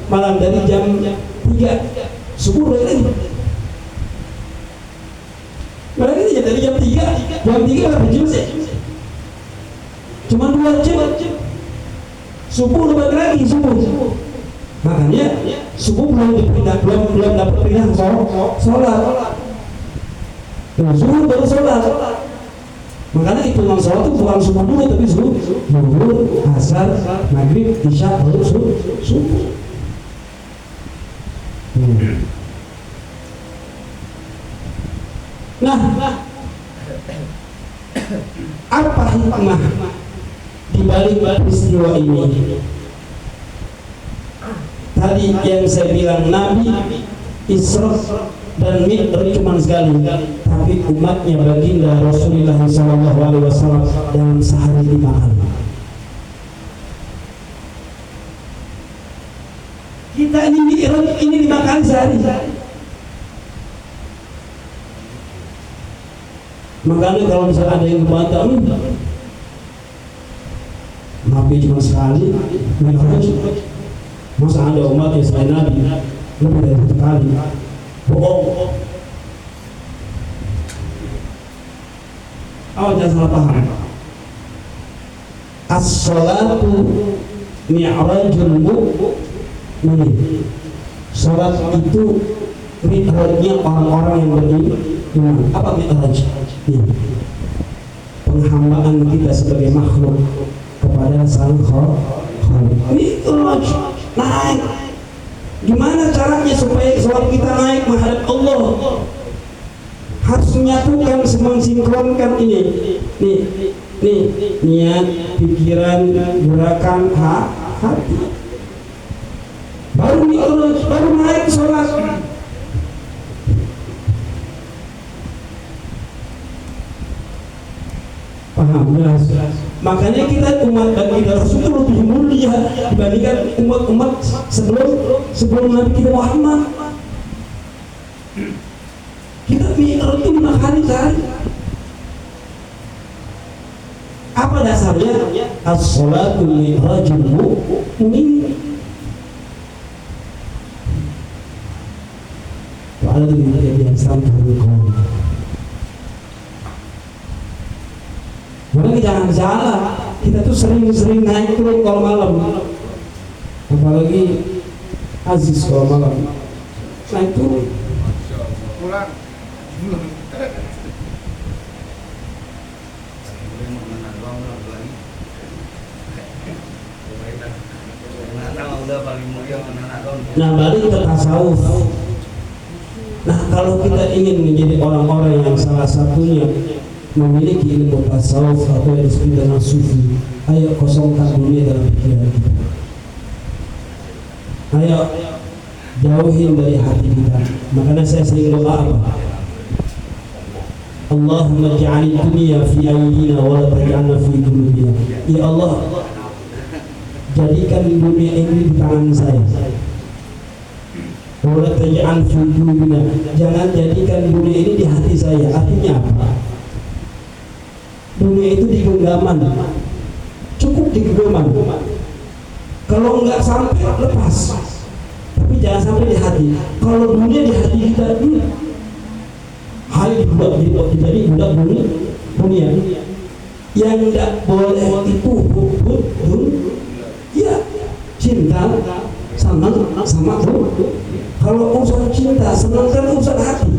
malam dari jam 3 subuh lagi. Malam ini dari jam 3 berapa jam sih? Cuma 2 jam. Subuh lebih lagi subuh. Makanya subuh belum dapat pindah sholat. Subuh baru sholat. Makanya hitungan sholat itu bukan subuh dulu, tapi zuhur, asar, maghrib, isya, baru subuh. Nah, apa hikmah di balik peristiwa ini? Tadi yang saya bilang Nabi Isra dan Mi'raj cuma sekali, tapi umatnya baginda Rasulullah SAW dalam sehari 5 kali. Kita ini Mi'raj ini 5 kali sehari. Makanya kalau misalnya ada yang membantah, Nabi cuma sekali, Mi'raj. Masa ada umat yang selain Nabi lebih dari 1 kali? Bohong. Jangan salah paham. As-salatu mi'rajul mu'min. Salat itu mi'rajnya orang-orang yang beriman. Apa mi'raj? Penghambaan kita sebagai makhluk kepada Sang Khaliq. Mi'raj, naik. Gimana caranya supaya sholat kita naik menghadap Allah? Harus menyatukan, mensinkronkan ini. Nih, niat, pikiran, gerakan, hati. Baru mi'raj, baru naik sholat. Paham? Jelas. Makanya kita umat baginda Rasul itu lebih mulia dibandingkan umat-umat sebelum Nabi kita Muhammad. Kita mi'raj itu 5 kali sehari. Apa dasarnya? As-salatu mi'rajul mu'min. Wa'ala yang sampai kau. Makanya jangan salah, kita tuh sering naik turun kalau malam, apalagi Aziz kalau malam naik turun. Pulang. Nah, balik ke tasawuf. Nah, kalau kita ingin menjadi orang-orang yang salah satunya memiliki ilmu tasawuf atau yang disebut dengan sufi, ayo kosongkan dunia dalam pikiran kita. Ayo jauhin dari hati kita. Makanya saya sering doa apa? Allahumma ja'al dunia fi aydina wa la taj'alna fi qulubina. Ya Allah, jadikan dunia ini di tangan saya. Wa la taj'al fi qulubina. Jangan jadikan dunia ini di hati saya. Artinya apa? Dunia itu di genggaman, cukup di genggaman. Kalau enggak sampai lepas, tapi jangan sampai di hati. Kalau dunia di hati kita dulu, hari dibuat jadi budak dunia. Yang enggak boleh itu ya cinta sama tuh. Kalau urusan cinta, senangkan urusan hati.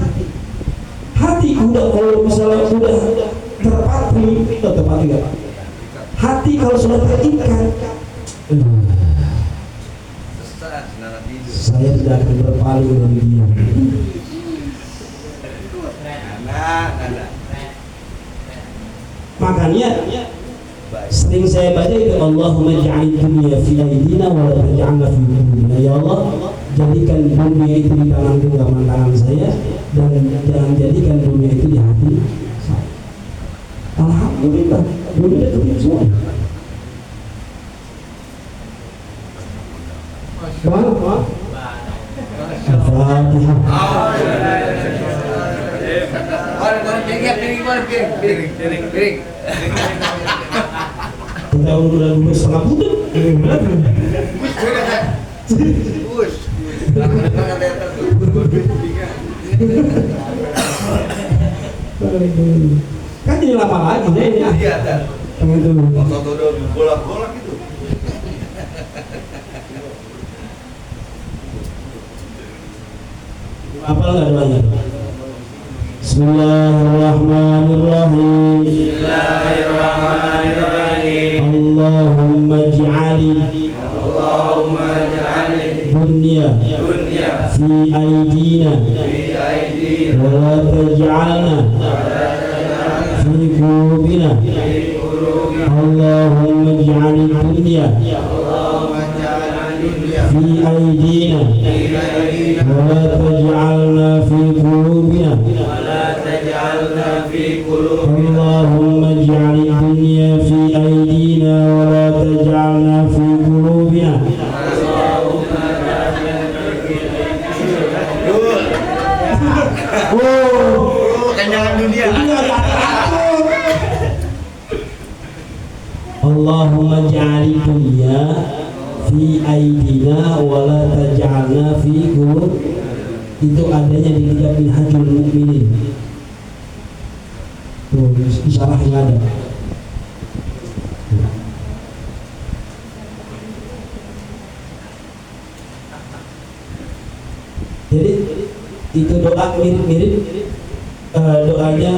Hati udah, kalau misalnya udah terpatri gak? Hati kalau sudah terikat, saya tidak akan berpaling dari dia. Makanya sering saya baca itu, Allahumma ja'al dunya fi aydina wa la taj'alna fi qulubina. Ya Allah, jadikan dunia itu di tangan saya dan jangan jadikan dunia itu di hati saya. Alhamdulillah, dunia itu semua. Kita udah setengah budak. Kan jadi lama lagi deh ya. Iya, dah. Itu. Waktu udah bolak-bolak gitu. Apa nggak doanya? Bismillahirrahmanirrahim. Allahumma ij'al dunya fi aydina wa la taj'alna fi qulubina. Allahumma ij'al dunya fi aydina wa la taj'alna fi qulubina. Allahumma ij'al dunya fi aydina wa la taj'alna fi qulubina. Kenyangan dunia. Allahumma ij'al dunya fi aydina wa la taj'alna fi qulubina. Itu adanya di kitab Minhajul Mu'minin. Tuh, isyarah yang ada. Jadi itu doa mirip-mirip doanya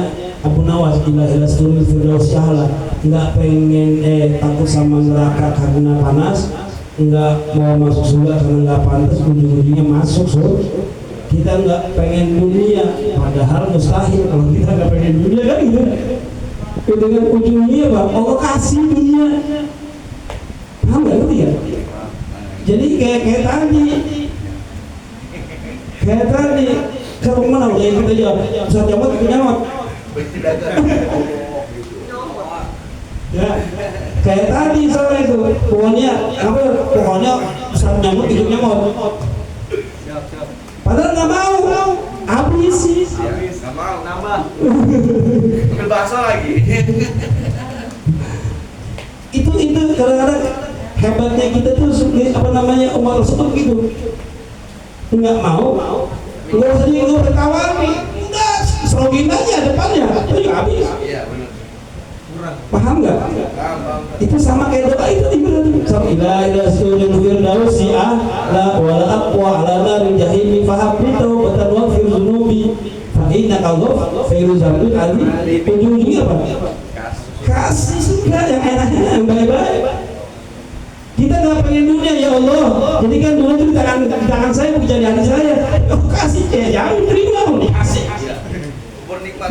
Abu Nawas, ila sulul firdaus a'la. Enggak pengen takut sama neraka karena panas, enggak mau masuk surga karena enggak pantas, ujung-ujungnya masuk surga. Kita enggak pengen dunia, padahal mustahil kalau kita enggak pengen dunia, kan gitu. Dengan ujungnya Pak, Allah kasih dunia. Paham nggak ngerti ya? Jadi kayak tadi kalau mana udah yang kita jawab, Ustaz Jamat itu nyamot. Ya, kayak tadi soalnya itu, pokoknya Ustaz Jamat itu nyamot. Padahal nggak mau, habis sih. Nggak mau nambah. Ambil bakso lagi. Itu kadang-kadang hebatnya kita tuh umat tersebut gitu. Nggak mau, nggak usah ditawari, udah serogin aja depannya, itu habis. Iya benar. Kurang. Paham nggak? Paham. Itu sama kayak doa itu ibaratnya. Ila sulul firdaus a'la wa la aqwa ala naril jahim fahabli taubatan wa fir dzunubi fa innaka ghafurur rahim. Ujung-ujungnya apa? Kasih surga yang enak-enak, yang baik-baik. Kita nggak pengen dunia ya Allah. Jadi kan dunia itu di tangan saya, bukan di hati saya. Oh kasih ya, jangan terima, mau dikasih. Umur nikmat.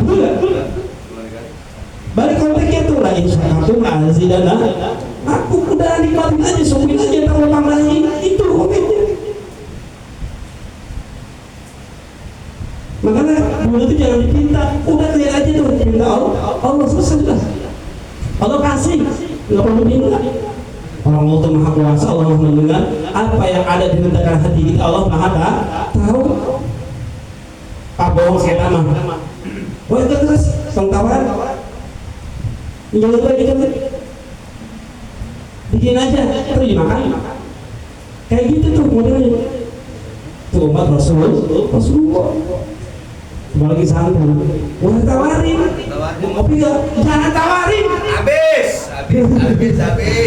Balik konteksnya tuh lah, insyaAllah azidana. Aku udah nikmatin aja, syukurin aja, ntar lo tambahin. Itu konteksnya. Makanya dunia itu jangan dipinta, udah lihat aja tuh, minta Allah selesai lah. Allah kasih, nggak perlu minta. Orang Allah Maha Kuasa, Allah Maha mendengar apa yang ada di rendakan hati kita. Allah Maha tahu. Pak bohong setan mah. Wah itu terus tongkawan. Jangan lagi kan. Bikin aja, terus dimakan. Kayak gitu tuh modelnya. Tuh umat Rasulullah. Apalagi santri. Wah tawarin. Mau ngopi nggak? Jangan tawarin. Habis.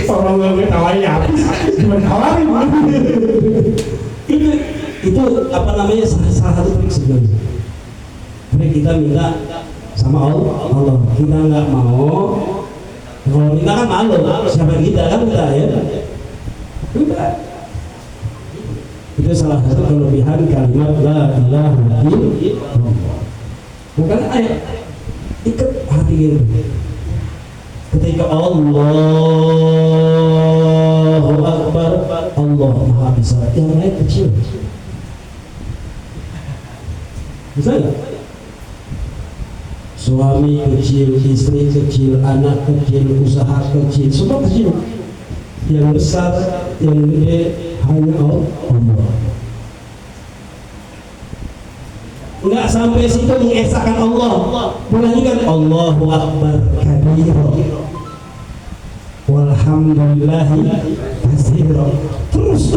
Orang nggak tawarin habis. Cuma tawarin. Itu apa namanya salah satu trik sebenarnya. Trik kita minta sama Allah. Kita nggak mau. Kalau kita kan malu. Siapa kita kan kita ya. Udah. Itu salah satu kelebihan kalimat la ilaha illallah. Bukan ayat ikat hati gitu. Ketika Allahu Akbar, Allah Maha Besar, yang lain kecil. Bisa nggak? Suami kecil, istri kecil, anak kecil, usaha kecil, semua kecil. Yang besar, yang gede hanya Allah. Enggak sampai situ mengesahkan Allah, menyanyikan Allahu Akbar kabira walhamdulillahi katsira. Terus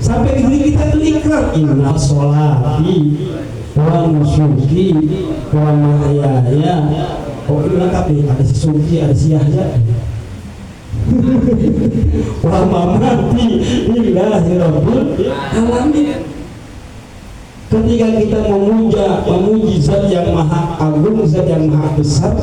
sampai diri kita tuh ikrar inna sholati wa nusuki wa mahyaya. Oh ini lengkap nih, ada si suki, ada si Yahya. Wa mamati lillahi rabbil alamin. Ketika kita memuji zat yang maha agung, zat yang maha besar,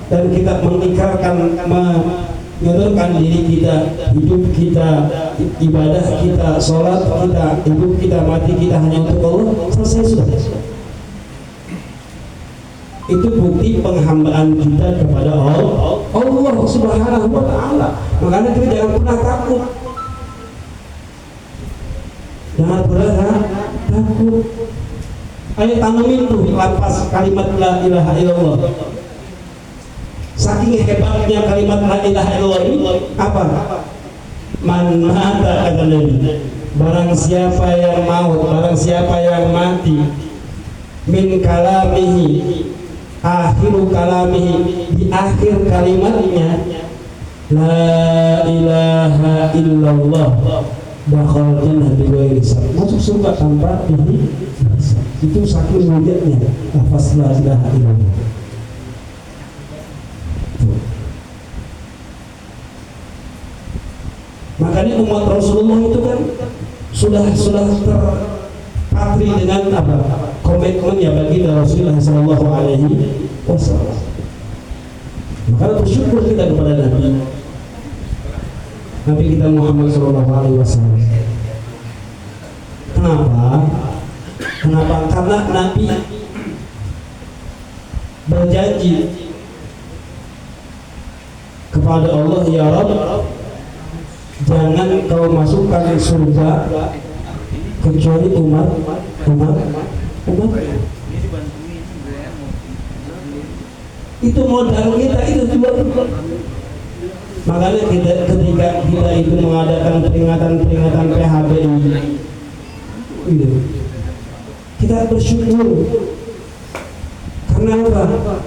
dan kita mengikrarkan, menyodorkan diri kita, hidup kita, ibadah kita, sholat kita, hidup kita, mati kita hanya untuk Allah, selesai sudah. Itu bukti penghambaan kita kepada Allah Subhanahu wa ta'ala. Makanya kita jangan pernah takut. Jangan pernah takut. Ayo tanemin tuh lapas kalimat la ilaha illallah. Saking hebatnya kalimat la ilaha illallah ini apa? Man mata kata Nabi. Barang siapa yang maut, barang siapa yang mati, min kalamihi, akhiru kalamihi, di akhir kalimatnya la ilaha illallah, dakhal jannah bighairi hisab, masuk surga tanpa hisab. Itu saking mulianya lafaz la ilaha illallah. Makanya umat Rasulullah itu kan sudah terpatri dengan apa? Komitmen ya bagi Rasulullah Sallallahu Alaihi Wasallam. Maka bersyukur kita kepada Nabi kita Muhammad Sallallahu Alaihi Wasallam. Kenapa? Karena Nabi berjanji kepada Allah, ya Rabb, jangan kau masukkan surga kecuali umat. Itu modal kita itu juga. Makanya ketika kita itu mengadakan peringatan PHBI, kita bersyukur. Karena apa?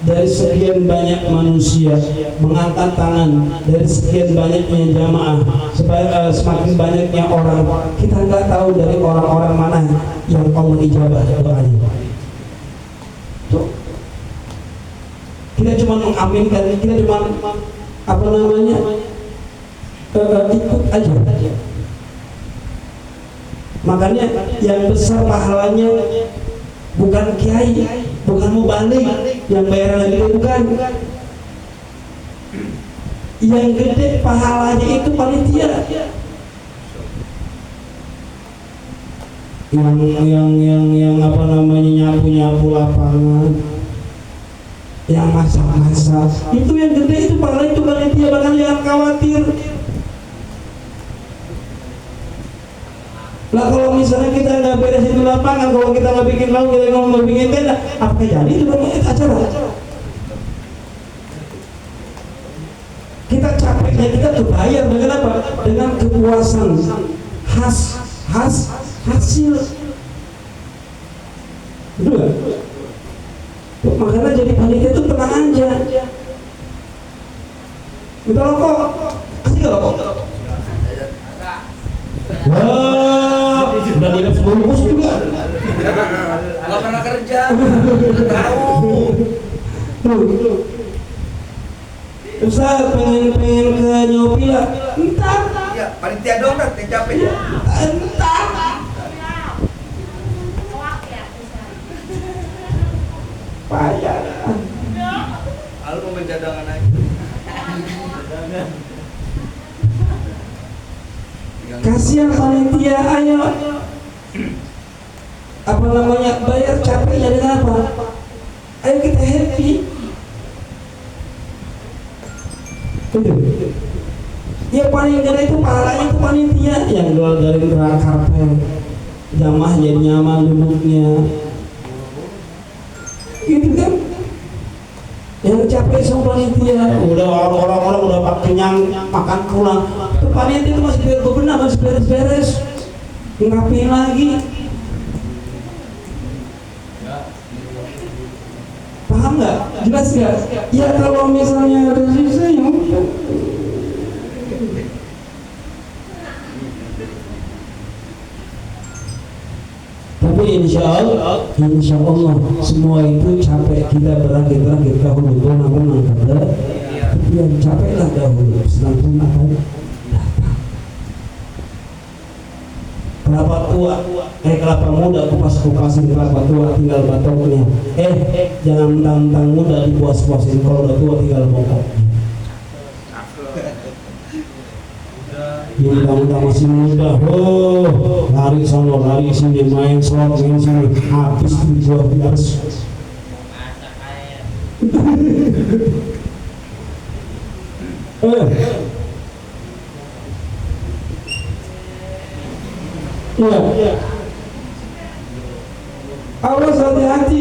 Dari sekian banyak manusia mengangkat tangan, dari sekian banyaknya jamaah, semakin banyaknya orang, kita nggak tahu dari orang-orang mana yang Allah ijabah doanya. Tuh. Kita cuma mengaminkan, kita cuma ikut aja. Makanya yang besar pahalanya bukan kiai, bukan mubalik yang bayaran lagi, bukan. Yang gede pahalanya itu panitia. Yang nyapu lapangan, yang masak, itu yang gede itu pahalanya itu panitia. Bahkan jangan khawatir. Lah kalau misalnya kita nggak beres itu lapangan, kalau kita nggak bikin laut, kita nggak bikin tenda, apa jadi itu acara? Kita capeknya kita terbayar dengan apa? Dengan kepuasan hasil. Betul nggak? Makanya jadi panitia itu tenang aja. Minta rokok, kasih nggak rokok? Wah, udah dihidup sebungkus juga. Nggak pernah kerja, tahu. Ustaz pengen ke Nyopi lah. Entar. Ya, panitia dong, yang capek. Entar. Payah. Lalu mau mencadangan aja. Kasihan panitia, ayo bayar capeknya dengan apa? Ayo kita happy. Ya paling gede itu pahalanya itu panitia yang jual dari gerang karpet, jamaah jadi nyaman duduknya. Gitu kan? Yang capek sama panitia, udah orang-orang udah kenyang makan pulang. Tuh panitia itu masih bebenah, masih beres-beres, ngapain lagi? Paham nggak? Jelas nggak? Ya kalau misalnya ada sisa ya udah. Tapi insya Allah semua itu capek kita berakhir dahulu menang pada yang capeklah dahulu senang akan datang. Berapa tua kelapa muda kupasin kelapa tua tinggal batoknya. Jangan mentang-mentang muda dipuas-puasin, kalau udah tua tinggal bongkoknya. Mentang-mentang masih muda, lari sono lari sini, main slot main sini, habis tuh harus. Iya. Awas hati-hati.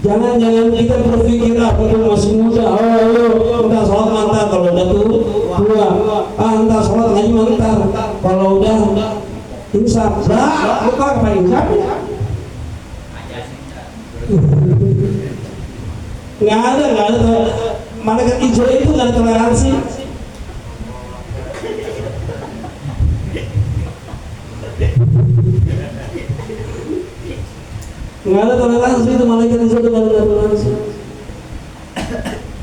Jangan kita berpikir aku masih muda. Ayo, entar sholat mantar kalau udah tua. Entar sholat ngaji mantar kalau udah insaf. Lah, lupa apa insaf? Nggak ada. Malaikat hijau itu nggak ada toleransi. Nggak ada toleransi itu, malaikat hijau itu nggak ada toleransi.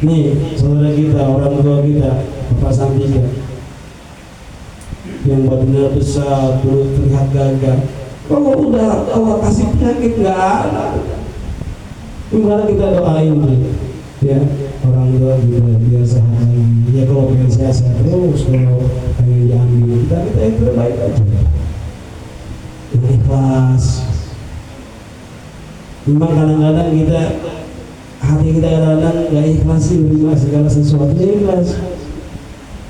Nih, saudara kita, orang tua kita, Bapak Santiga, yang badannya besar, perut terlihat gagah. Kalau udah Allah kasih penyakit nggak ada. Gimana kita doain nih? Ya, orang tua juga biar sehat lagi. Ya kalau pengen sehat terus, kalau pengen diambil kita yang terbaik aja. Yang ikhlas. Memang kadang-kadang hati kita kadang-kadang nggak ikhlas sih menerima segala sesuatu yang ikhlas.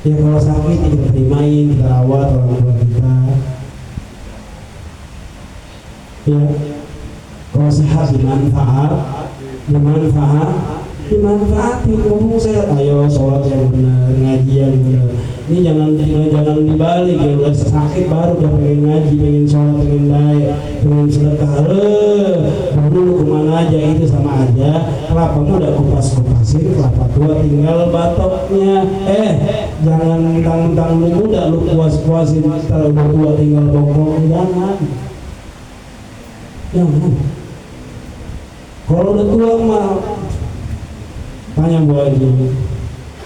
Ya kalau sakit kita terimain, kita rawat orang tua kita. Ya, kalau sehat dimanfaati. Ngomong saya, ayo sholat yang benar, ngaji yang benar. Ini jangan dibalik ya, udah sakit baru udah pengen ngaji, pengen sholat, pengen baik, pengen sedekah. Dulu kemana aja, itu sama aja. Kelapa muda kupasin, kelapa tua tinggal batoknya. Jangan mentang-mentang lu muda lu puas-puasin, ntar udah tua tinggal bongkoknya. Jangan. Kalau udah tua mah tanya Bu Haji,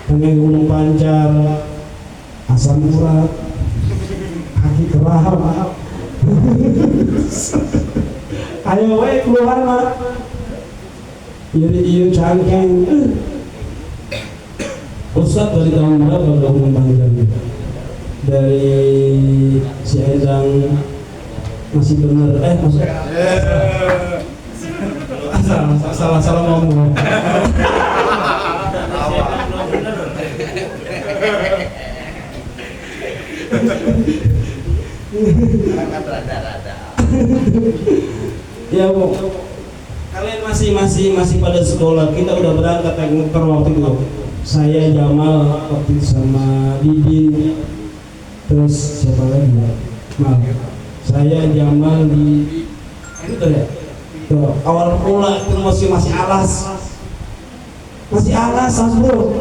pengen Gunung Pancar, asam urat, kaki keram. Ayo we keluar mah. Ieu cangkeng. Ustaz dari tahun berapa ke Gunung Pancar? Dari si Endang masih bener salah ngomong. Ya Bu, kalian masih pada sekolah. Kita udah berangkat naik motor waktu itu. Saya Jamal waktu itu sama Didin, terus siapa lagi ya? Saya Jamal di itu ya. Tuh, awal mula itu masih alas bro.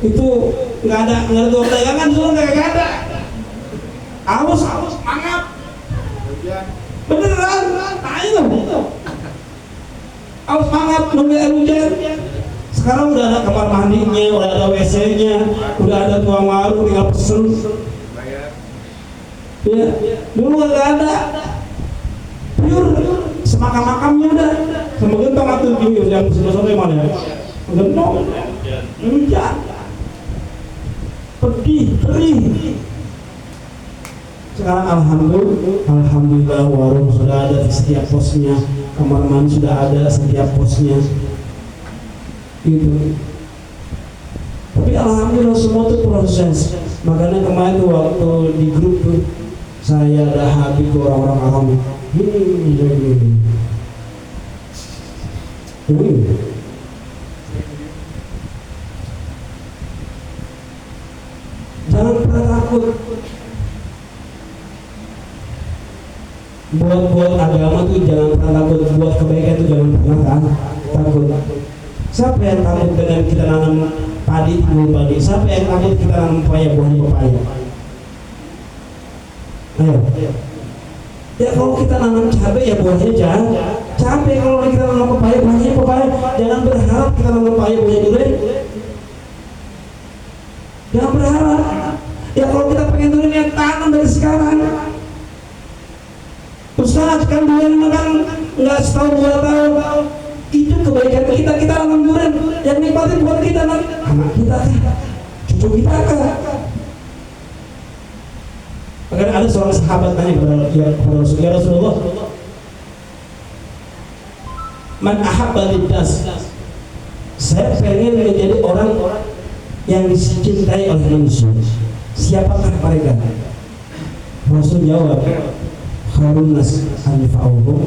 Itu nggak ada dagangan dulu, nggak ada. Awas mangap. Beneran, nah itu. Awas mangap nunggu air hujan. Sekarang udah ada kamar mandinya, udah ada WC-nya, udah ada tukang warung tinggal pesen. Ya, dulu nggak ada. Pure, semakam-makamnya udah. Sama gentong atau pinggir yang sebelah mana ya? Gentong, hujan, pedih, perih. Sekarang alhamdulillah warung sudah ada di setiap posnya, kamar mandi sudah ada setiap posnya. Gitu. Tapi alhamdulillah semua itu proses. Makanya kemarin tuh waktu di grup tuh saya ada habis ke orang-orang awam. Ini. Jangan pernah takut. Buat agama tuh jangan pernah takut, buat kebaikan tuh jangan pernah takut. Siapa yang takut dengan kita nanam padi timbul padi? Siapa yang takut kita nanam pepaya buahnya pepaya? Ayo. Ya kalau kita nanam cabai ya buahnya cabai. Kalau kita nanam pepaya buahnya pepaya. Jangan berharap kita nanam pepaya buahnya durian. Jangan berharap. Ya kalau kita pengen durian ya tanam dari sekarang. Ustaz kan dia makan nggak setahun 2 tahun, itu kebaikan kita alhamdulillah yang nikmatin buat kita nanti anak kita kan, cucu kita kan. Bahkan ada seorang sahabat tanya kepada Rasulullah, man ahabba linnas, saya pengen menjadi orang yang dicintai oleh manusia, siapakah mereka? Rasul jawab, khairun nas anfa'uhum.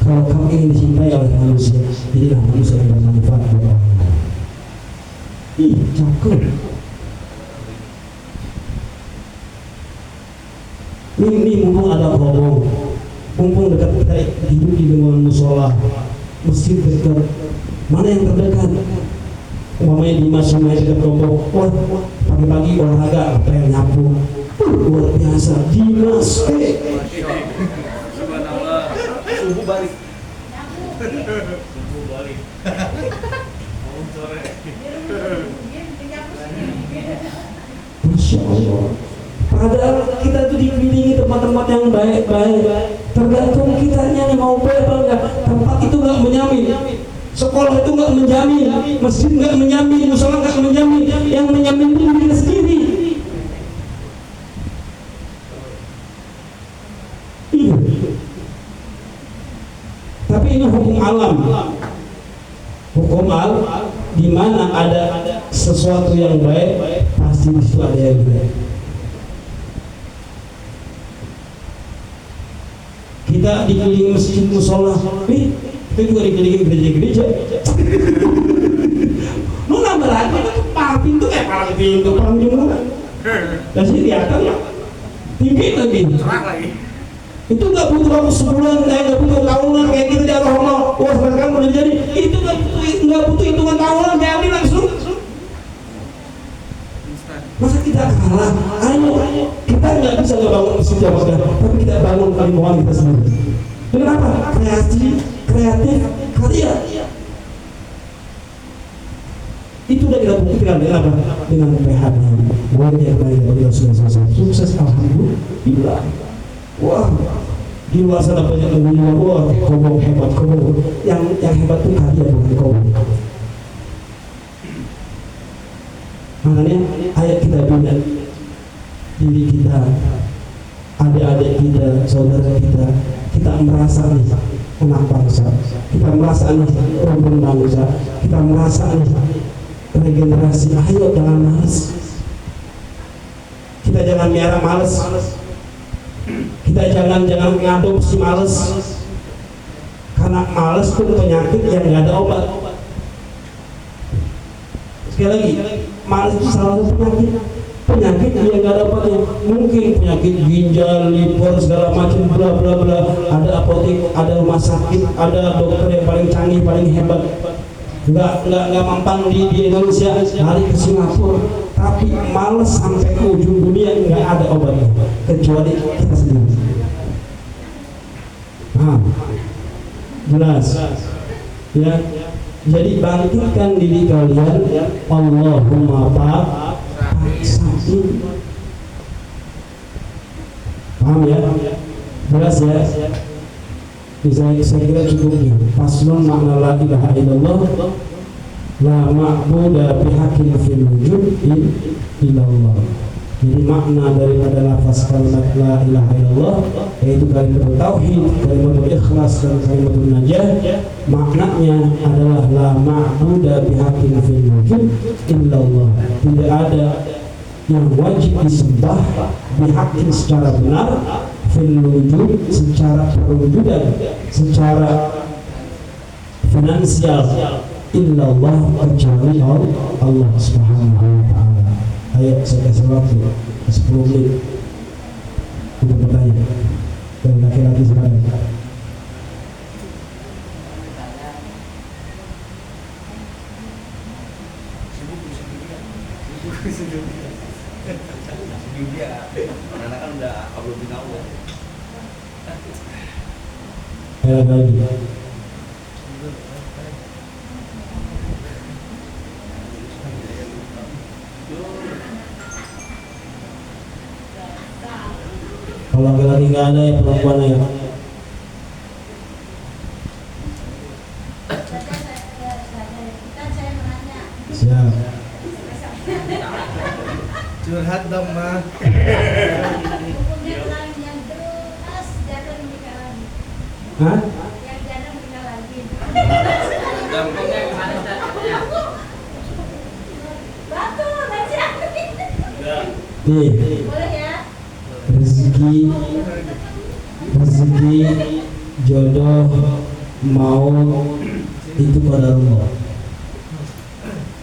Kalau kamu ingin dicintai oleh manusia, jadilah manusia yang bermanfaat buat orang lain. Ih, cakep. Ini mumpung ada ngomong, mumpung dekat kita hidup di lingkungan musola, masjid dekat, mana yang terdekat? Umpamanya di masjid dekat kelompok, wah pagi-pagi olahraga, apa yang nyapu, luar biasa, Dimas, Subhanallah. Subuh balik. Subuh balik. Mau sore. Masya Allah. Padahal kita tuh dikelilingi tempat-tempat yang baik-baik. Tergantung kitanya nih mau baik apa enggak. Tempat itu enggak menjamin. Sekolah itu enggak menjamin. Masjid enggak menjamin. Musola enggak menjamin. Yang menjamin itu diri kita sendiri. Iya. Tapi ini hukum alam. Hukum alam di mana ada sesuatu yang baik, pasti di situ ada yang baik. Kita dikelilingi masjid musola, kita juga dikelilingi gereja-gereja. Lu nambah lagi itu pintu palang pintu palang jemuran. Dan sini di atas ya, tinggi lagi. Cerah lagi. Itu nggak butuh waktu sebulan, nggak butuh tahunan kayak kita di Al-Hono. Wah sekarang udah jadi. Itu nggak butuh hitungan tahunan, jadi langsung. Masa kita kalah? Ayo, kita nggak bisa ngebangun masjid Jakarta, tapi kita bangun lingkungan kita sendiri. Dengan apa? Kreatif, karya. Itu udah kita buktikan dengan apa? Dengan PHD. Wajah dari Rasulullah SAW. Sukses alhamdulillah. Wah, di luar sana banyak yang wah, kobong hebat, kobong. Yang hebat itu karya bukan kobong. Makanya ayat kita bina diri kita, adik-adik kita, saudara kita merasa nih anak bangsa, kita merasa nih rumpun bangsa, kita merasa nih regenerasi. Ayo jangan malas, kita jangan miara malas, kita jangan ngadopsi malas, karena malas itu penyakit yang nggak ada obat. Sekali lagi, malas itu salah satu penyakit yang nggak ada obatnya. Mungkin penyakit ginjal, liver, segala macam, bla bla bla. Ada apotek, ada rumah sakit, ada dokter yang paling canggih, paling hebat. Nggak mampang di Indonesia, lari ke Singapura. Tapi malas sampai ke ujung dunia nggak ada obatnya, kecuali kita sendiri. Jelas, ya. Jadi bangkitkan diri kalian, Allahumma paksain. Paham ya? Jelas ya? Saya kira cukup ya. Paslon makna la ilaha illallah, la ma'buda bihaqqin fil wujud illallah. Jadi makna daripada lafaz kalimat la ilaha illallah yaitu kalimat tauhid, kalimat ikhlas dan kalimat najah. Maknanya adalah la ma'buda bihaqqin fil wujud illallah. Tidak ada yang wajib disembah bihaqqin secara benar, fil wujud secara perwujudan, secara finansial, illallah kecuali Allah Subhanahu wa taala. Ayo saya kasih waktu 10 menit untuk bertanya dan laki-laki sekarang. Karena kan udah Allah bin Allah. Lagi. Kalau laki-laki nggak ada ya perempuan ya. Siap. Curhat dong, Ma. Hah? Nih, rezeki, jodoh, maut itu pada Allah.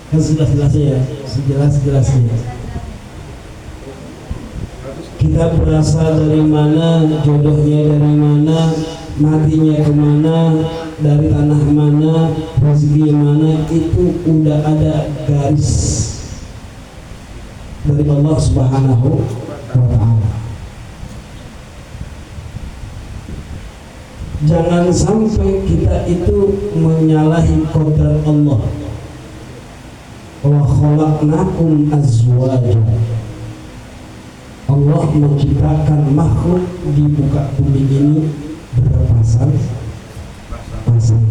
Kan jelas-jelasnya ya, sejelas-jelasnya. Kita berasal dari mana, jodohnya dari mana, matinya kemana, dari tanah mana, rezeki mana, itu udah ada garis dari Allah Subhanahu wa ta'ala. Jangan sampai kita itu menyalahi kodrat Allah. Wa khalaqnakum azwaja. Allah menciptakan makhluk di muka bumi ini berpasang-pasang.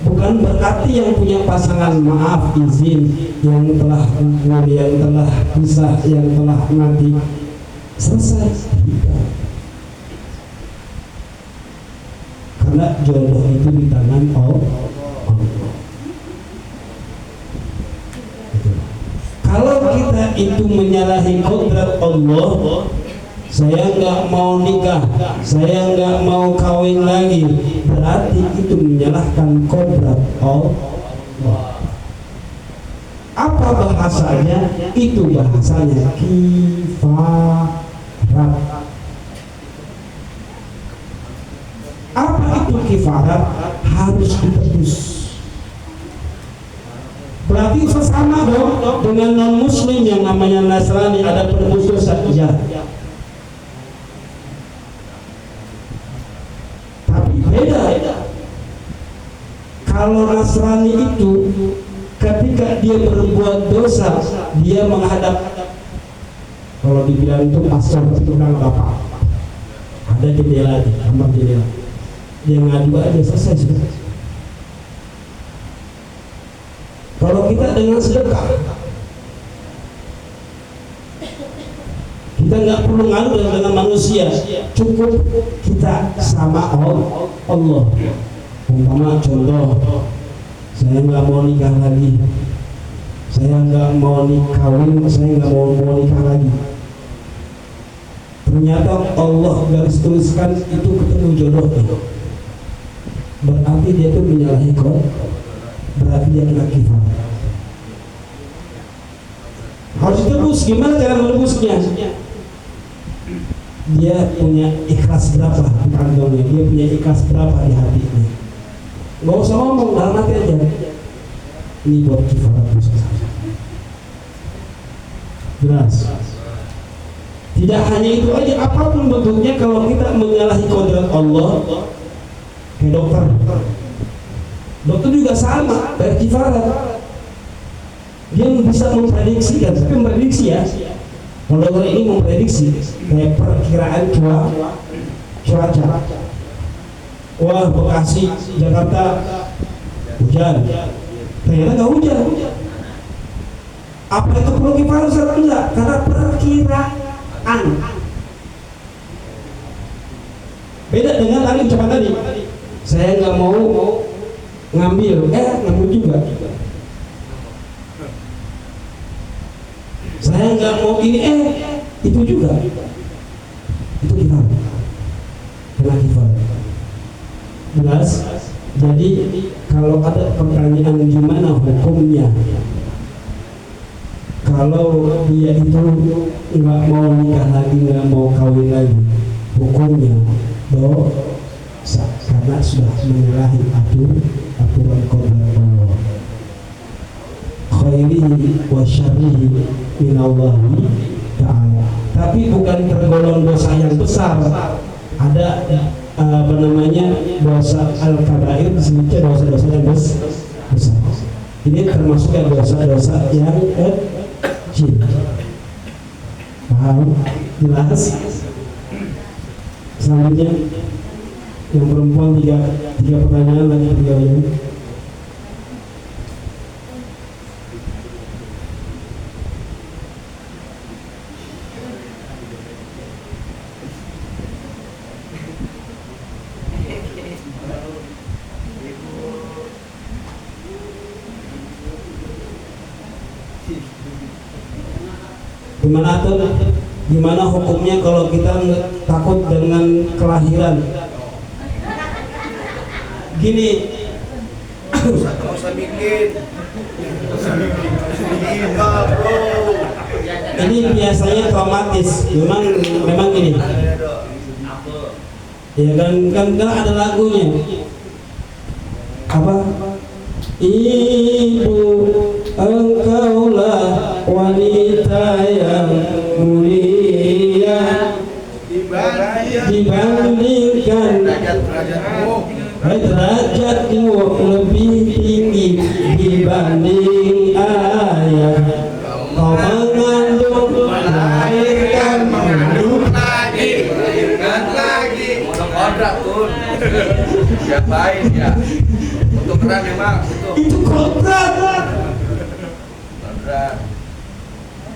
Bukan berarti yang punya pasangan, maaf izin, yang telah gugur, yang telah pisah, yang telah mati, selesai. Karena jodoh itu di tangan Allah. Kalau kita itu menyalahi kodrat Allah, saya nggak mau nikah, saya nggak mau kawin lagi, berarti itu menyalahkan kodrat Allah. Apa bahasanya? Itu bahasanya kifarat. Apa itu kifarat? Harus ditebus. Berarti sesama dong dengan non muslim yang namanya Nasrani, ada penebus dosa. Ya. Tapi beda. Kalau Nasrani itu ketika dia berbuat dosa, dia menghadap, kalau dibilang itu pastor, itu bilang bapak, ada jendela di kamar jendela, dia ngadu aja, selesai sudah. Kalau kita dengan sedekah, kita nggak perlu ngadu dengan manusia, cukup kita sama Allah. Umpama contoh, saya nggak mau nikah lagi, saya nggak mau kawin, saya nggak mau nikah lagi. Ternyata Allah garis tuliskan itu ketemu jodoh, berarti dia itu menyalahi kodrat, berarti dia kena kifarat. Harus ditebus. Gimana cara menebusnya? Dia punya ikhlas berapa di kantongnya, dia punya ikhlas berapa di hatinya. Gak usah ngomong, dalam hati aja. Ini buat kifarat dosa. Jelas. Tidak hanya itu aja, apapun bentuknya, kalau kita menyalahi kodrat Allah, kayak dokter juga sama, bayar kifarat. Dia bisa memprediksikan, tapi memprediksi ya. Kalau ini memprediksi kayak perkiraan cuaca. Wah, Bekasi, Jakarta hujan, ternyata nggak hujan. Apa itu perlu kifarat? Enggak, karena perkiraan. Beda dengan tadi ucapan tadi, saya nggak mau ngambil juga. Saya nggak mau ini, itu juga. Itu kifarat, kena kifarat. Jelas. Jadi kalau ada pertanyaan gimana hukumnya, kalau dia itu nggak mau nikah lagi, nggak mau kawin lagi, hukumnya dosa karena sudah menyalahi aturan kodrat Allah. Khairihi wa syarrihi minallahi ta'ala. Tapi bukan tergolong dosa yang besar. Ada dosa al-kabair, disebutnya dosa-dosa yang besar. Ini termasuk yang dosa-dosa yang kecil. Paham? Jelas? Selanjutnya yang perempuan tiga pertanyaan lagi beliaunya. Gimana hukumnya kalau kita takut dengan kelahiran? Gini, Nggak usah bikin. Gila, bro. ini biasanya traumatis. Memang gini. Ya kan ada lagunya. Apa? Ibu, engkaulah wanita yang mulia dibandingkan derajatmu lebih tinggi dibanding ayah. Kau mengandung, melahirkan, melahirkan lagi. Mau kontrak tuh. Siapain ya? Untuk keren memang itu kontrak.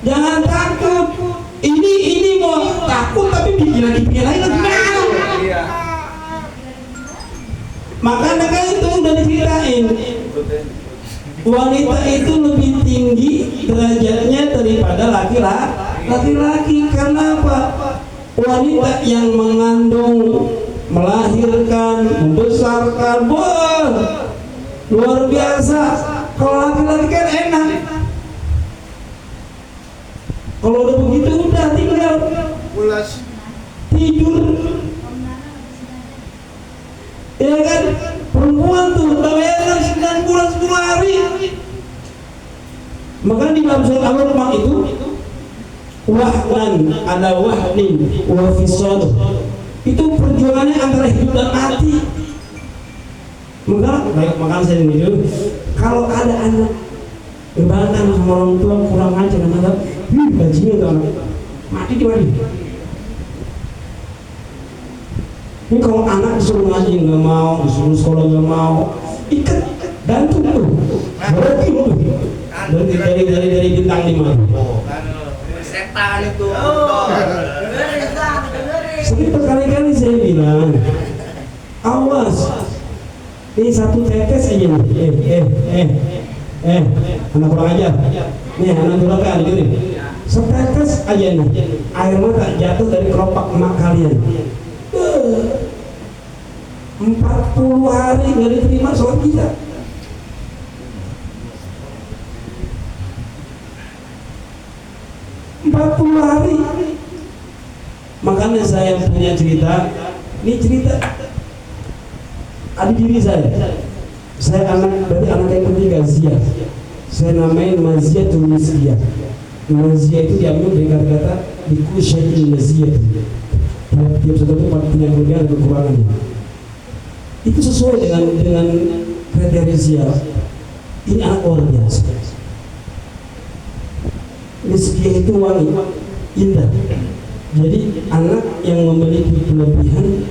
Jangan takut. Ini mau takut tapi bikin lagi mau. Iya. Makanya kan itu udah diceritain. Wanita itu lebih tinggi derajatnya daripada laki-laki. Karena apa? Wanita yang mengandung, melahirkan, membesarkan, wah, luar biasa. Kalau laki-laki kan enak. Kalau udah begitu udah tinggal Pulas. tidur. Ya kan? Perempuan tuh bayangkan 9 bulan 10 hari. Maka di dalam surat Al-Rumah itu wahnan, ada wahnin, wafisod. Itu perjuangannya antara hidup dan mati. Makanya saya jujur, kalau ada anak berbantah sama orang tua kurang ajar, anak gajinya tuh anak mati diwadi. Ini kalau anak disuruh ngaji nggak mau, disuruh sekolah nggak mau, ikat gantung tuh, berarti tuh dari bintang 5. Setan itu. Sering berkali-kali saya bilang, awas, ini satu tetes aja nih, anak kurang ajar, nih anak durhaka, gitu. Setetes aja nih, air mata jatuh dari kelopak emak kalian. 40 hari nggak diterima sholat kita. Hari. Makanya saya punya cerita. Ini cerita adik diri saya. Saya berarti anak yang ketiga, Zia. Saya namain Mazia Tunisia. Mazia itu diambil dari kata-kata dikusyain Mazia. Tiap sesuatu punya kelebihan dan kekurangannya. Itu sesuai dengan kriteria Zia. Ini anak luar biasa. Rezeki itu wangi, indah. Jadi anak yang memiliki kelebihan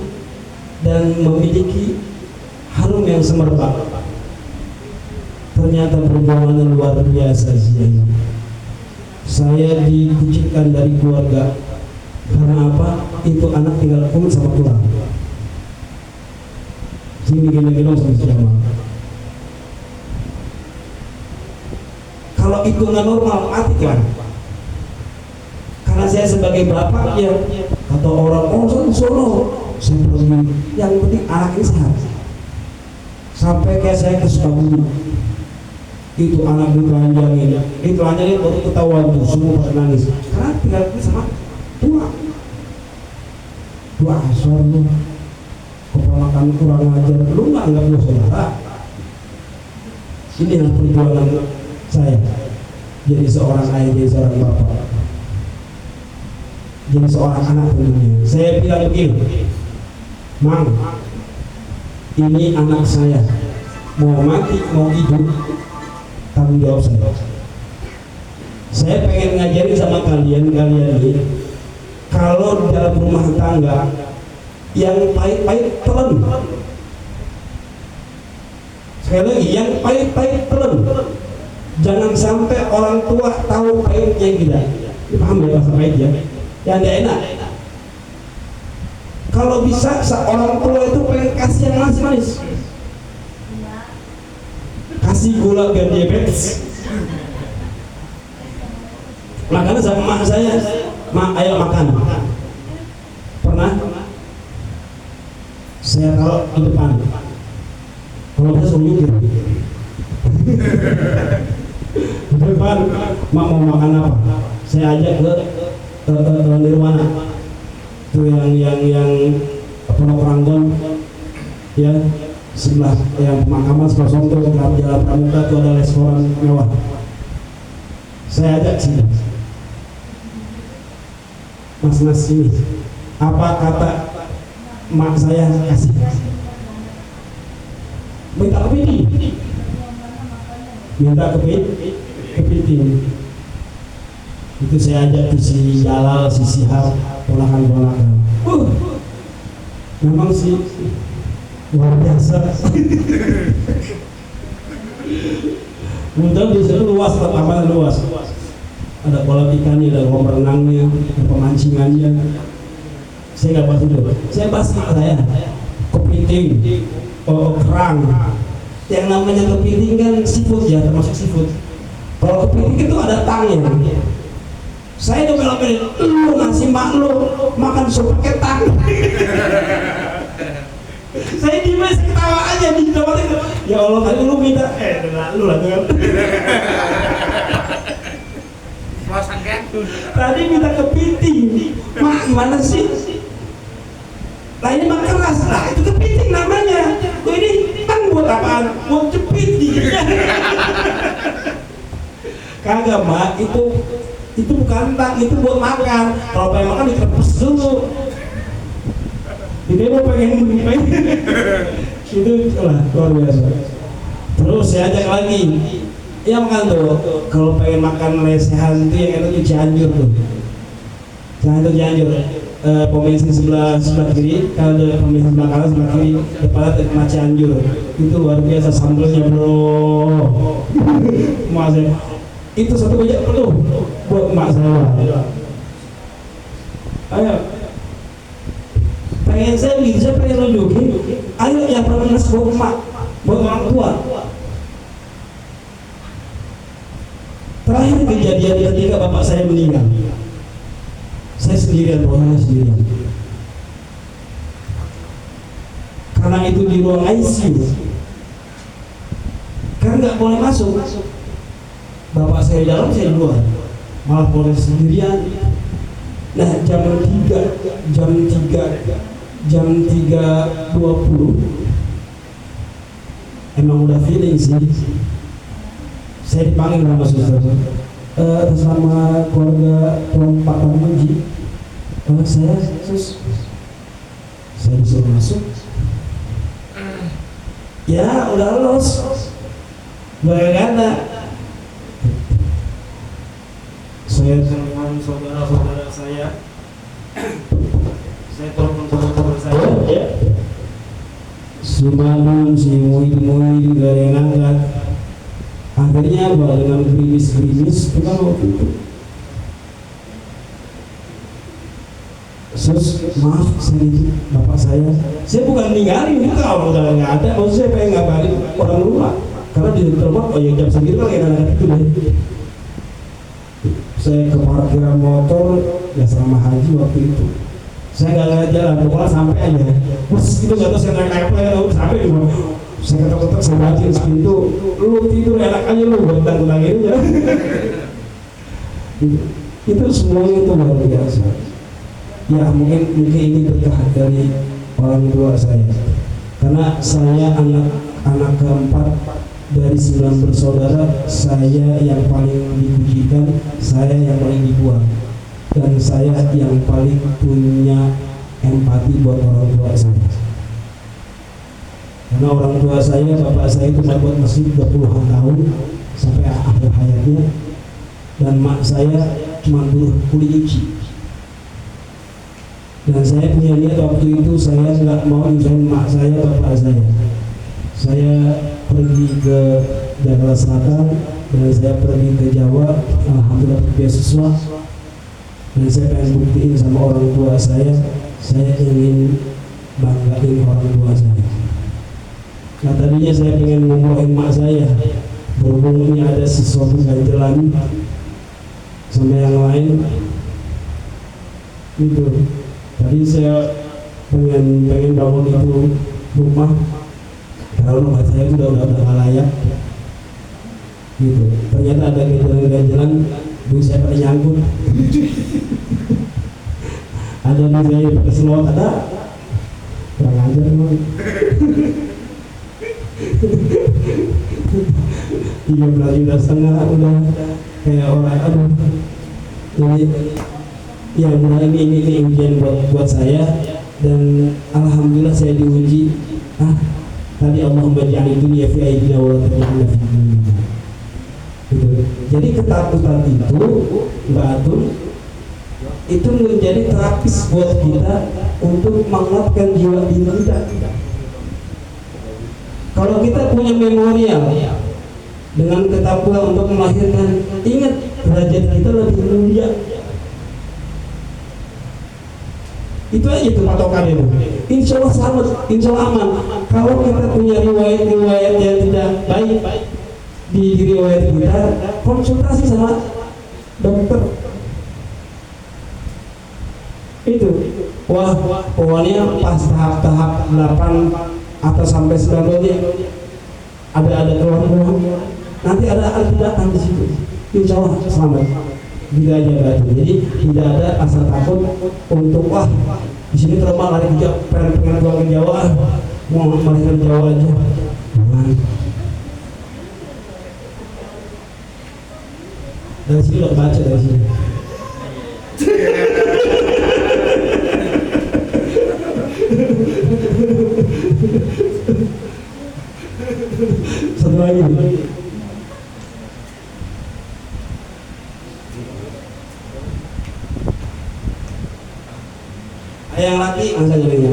dan memiliki harum yang semerbak. Ternyata perjuangan luar biasa Zia. Saya dikucilkan dari keluarga. Karena apa? Itu anak tinggal kulit sama tulang. Sini gini-gini sama siapa? Kalau itu nggak normal, mati kan? Karena saya sebagai bapak ya, kata orang, saya disuruh, saya pergi. Yang penting anak ini sehat. Sampai kayak saya ke Sukabumi, itu anak ditelanjangin, baru ketahuan tuh, semua pada nangis. Karena tinggal ini sama tua asor lu, keponakan kurang ajar, lu nggak punya saudara. Inilah perjuangan saya, jadi seorang ayah, jadi seorang bapak, jadi seorang anak tentunya. Saya bilang begini, Mang, ini anak saya, mau mati mau hidup, tanggung jawab saya. Saya pengen ngajarin sama kalian ini, kalau dalam rumah tangga yang pahit-pahit telan. Sekali lagi, yang pahit-pahit telan. Jangan sampai orang tua tahu pahitnya kita. Ini paham ya bahasa pahit ya? Yang tidak enak. Kalau bisa seorang tua itu pengen kasih yang manis-manis. Kasih gula biar diabetes. Makanya sama mak saya, mak ayo makan. Pernah? Saya taruh di depan. Kalau bisa suruh nyukir. Di depan, mak mau makan apa? Saya ajak ke Nirwana. Itu yang Pondok Ranggon, ya sebelah yang pemakaman sebelah Sonto Jalan Pramuka itu ada restoran mewah. Saya ajak sini. Mas ini, apa kata mak saya kasih? Minta kepiting. Minta kepiting. Itu saya ajak tuh si Jalal, si Sihab, ponakan-ponakan. Memang sih luar biasa. Kemudian di situ luas, lapangan luas. Ada kolam ikannya, ada kolam renangnya, ada pemancingannya. Saya nggak bahas itu. Saya bahas saya kepiting, kerang. Yang namanya kepiting kan seafood ya, termasuk seafood. Kalau kepiting itu ada tangnya. Saya udah bela-belain, lu ngasih mak lu makan sup pakai tang. Saya dimes ketawa aja di depan itu. Ya Allah, tadi lu minta, lu lah kan. Tadi minta kepiting, mak gimana sih? Nah ini mak keras, lah itu kepiting namanya. Tuh ini kan buat apaan? Buat jepit giginya. Kagak mak, itu bukan tang, itu buat makan. Kalau pengen makan dikerepes dulu. Ini mau pengen itu lah luar biasa. Terus saya ajak lagi, ya makan tuh. Kalau pengen makan lesehan itu yang enak Cianjur tuh. Cianjur. Pom bensin sebelah kiri, kalau ada pom bensin sebelah kanan sebelah kiri, depannya terkena Cianjur. Itu luar biasa sambelnya bro. Mas itu satu banyak penuh buat emak saya. Ayo, pengen saya gitu, saya pengen nunjukin. Ayo yang pernah buat emak, buat orang tua. Terakhir kejadian ketika bapak saya meninggal, saya sendirian, karena itu di ruang ICU, karena nggak boleh masuk. Bapak saya di dalam, saya di luar, malah boleh sendirian. Nah jam 3:20 emang udah feeling sih. Saya dipanggil sama suster, sama keluarga Pak Tarmanji. Saya disuruh masuk. Ya udah lolos, bagaimana? Saya telepon saudara-saudara saya telepon saudara saya, ya. Si Manun, si Muhyiddin gak ada yang angkat. Akhirnya dengan gerimis itu kan waktu itu. Maaf, bapak saya bukan ninggalin kau, udah nggak ada. Maksud saya pengen ngabarin orang rumah, karena di telepon, oh ya jam segitu kan anak-anak itu deh. Saya ke parkiran motor ya selama haji waktu itu. Saya nggak ngeliat jalan, pokoknya sampai aja. Terus itu nggak tahu saya naik apa ya, sampai di mana. Saya ketok-ketok, saya batin pintu. Lu tidur enak aja lu, bentang-bentang ini ya. Itu semuanya itu luar biasa. Ya mungkin ini berkah dari orang tua saya. Karena saya anak keempat dari 9 bersaudara, saya yang paling dipujikan, saya yang paling dibuang, dan saya yang paling punya empati buat orang tua saya. Karena orang tua saya, bapak saya itu buat masjid 20-an tahun sampai akhir hayatnya, dan mak saya cuma buruh kuli nyuci. Dan saya punya niat waktu itu saya nggak mau nyusahin mak saya, bapak saya. Saya pergi ke Jakarta Selatan dan saya pergi ke Jawa, alhamdulillah beasiswa. Dan saya pengen buktiin sama orang tua saya ingin banggain orang tua saya. Nah tadinya saya pengen ngomongin mak saya, berhubung ini ada sesuatu ganjelan sama yang lain gitu. Tadi saya pengen bangun itu rumah, kalau rumah saya itu udah gak layak gitu. Ternyata ada ganjelan duit saya pada nyangkut. Ada duit saya pakai selot, ada kurang ajar emang. 13,5 juta udah kayak orang, aduh ini ya mulai ini ujian buat saya. Dan alhamdulillah saya diuji. Tadi Allahumma ja'al dunya fi aydina wa la taj'alna fi dunya. Jadi ketakutan itu Mbak Atun itu menjadi terapis buat kita untuk menguatkan jiwa diri kita. Kalau kita punya memorial dengan ketakutan untuk melahirkan, ingat derajat kita lebih mulia. Itu aja tuh patokan itu. Insya Allah selamat, insya Allah aman. Kalau kita punya riwayat yang tidak baik di riwayat kita, konsultasi sama dokter. Itu wah pokoknya pas tahap 8 atau sampai 9 ada keluar, nanti ada tindakan di situ. Insya Allah selamat. Gitu aja berarti. Jadi tidak ada rasa takut untuk wah di sini trauma lari ke Jawa, pengen pulang ke Jawa, mau melahirkan Jawa aja. Jangan. Dari sini lo baca dari sini. Satu lagi. Yang laki masa jadinya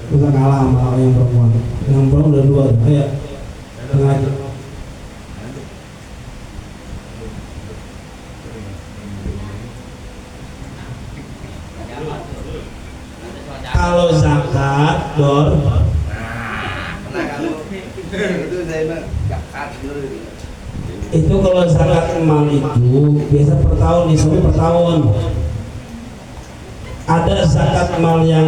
bisa kalah sama yang perempuan. Yang perempuan udah 2. Ayo yang laki. Kalau zakat dor, itu saya mah zakat dulu. Itu kalau zakat mal itu biasa per tahun, disebut per tahun. Ada zakat mal yang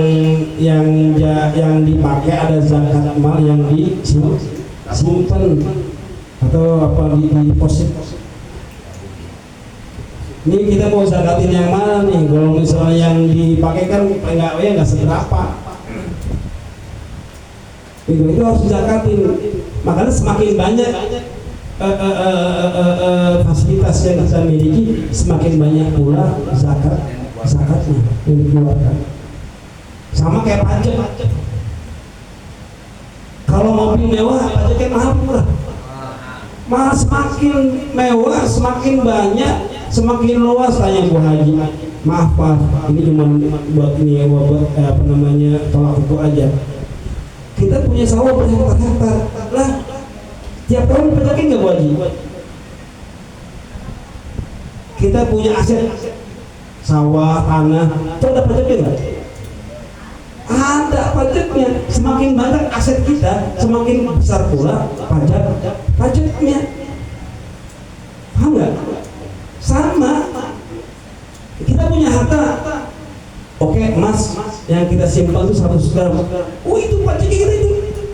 dipakai, ada zakat mal yang disimpan atau apa di deposit. Ini kita mau zakatin yang mana nih? Kalau misalnya yang dipakai kan nggak seberapa. Itu harus zakatin. Makanya semakin banyak fasilitas yang kita miliki, semakin banyak pula zakatnya yang dikeluarkan. Sama kayak pajak. Kalau mobil mewah pajaknya mahal murah. Mahal, semakin mewah, semakin banyak, semakin luas. Tanya Bu Haji, maaf Pak, ini cuma buat ini buat tolak ukur aja. Kita punya sawah berhektar-hektar lah, tiap tahun pajakin nggak Bu Haji? Kita punya aset sawah, tanah, itu ada pajaknya nggak? Ada pajaknya. Semakin banyak aset kita, semakin besar pula pajaknya. Paham nggak? Sama. Kita punya harta. Oke, emas yang kita simpan itu 100 gram. Oh itu pajaknya kita itu.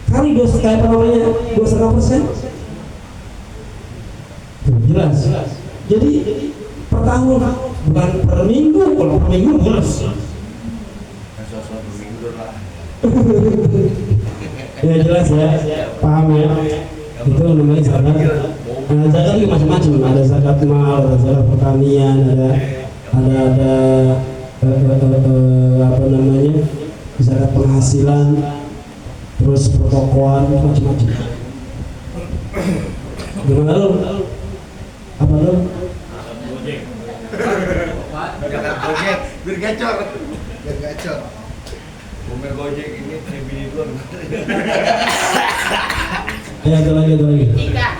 Kali 2,5%. Jelas. Jadi per tahun, bukan per minggu. Kalau per minggu jelas. Ya jelas ya, paham ya. Itu namanya zakat. Zakat itu macam-macam. Ada zakat mal, ada zakat pertanian, ada zakat penghasilan, terus pertokoan, macam-macam. Gimana lo? Apa lo? Zakat gojek, bir gacor. Biar gacor. Mobil Gojek ini bini dua. Ya, ada lagi. Tiga.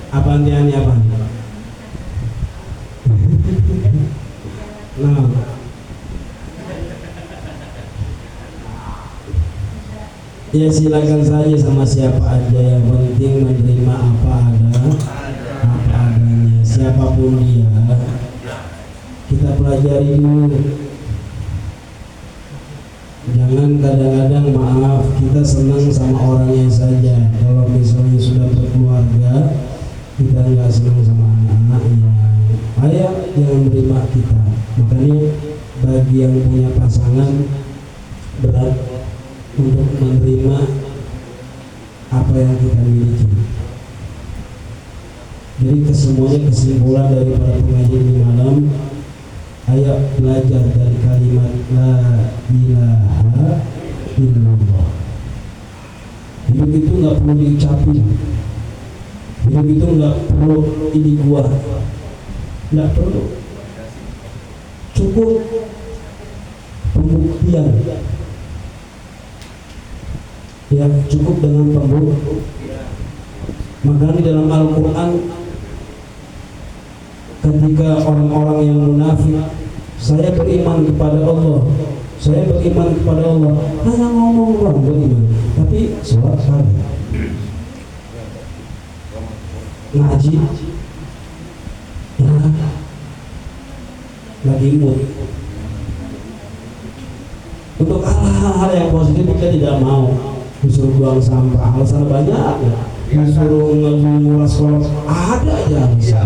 Apa anti apa? Nah, ya silakan saja sama siapa aja, yang penting menerima apa adanya, siapapun dia. Kita pelajari dulu. Jangan kadang-kadang maaf kita senang sama orangnya saja. Kalau misalnya sudah berkeluarga, kita nggak senang sama anak-anaknya, ayah jangan menerima kita. Makanya bagi yang punya pasangan berat untuk menerima apa yang kita miliki. Jadi kesimpulan daripada pengajian di malam, ayo belajar dari kalimat la ilaha illallah. Hidup itu nggak perlu diucapin, hidup itu nggak perlu ini gua, nggak perlu, cukup pembuktian. Ya, cukup dengan pembuktian. Makanya di dalam Al-Quran ketika orang-orang yang munafik, saya beriman kepada Allah, saya beriman kepada Allah, hanya ngomong doang beriman, tapi sholat kagak, ngaji ya lagi mood. Untuk hal-hal yang positif kita tidak mau, disuruh buang sampah, alasan banyak ya. Disuruh nguras kolam, ada aja. Iya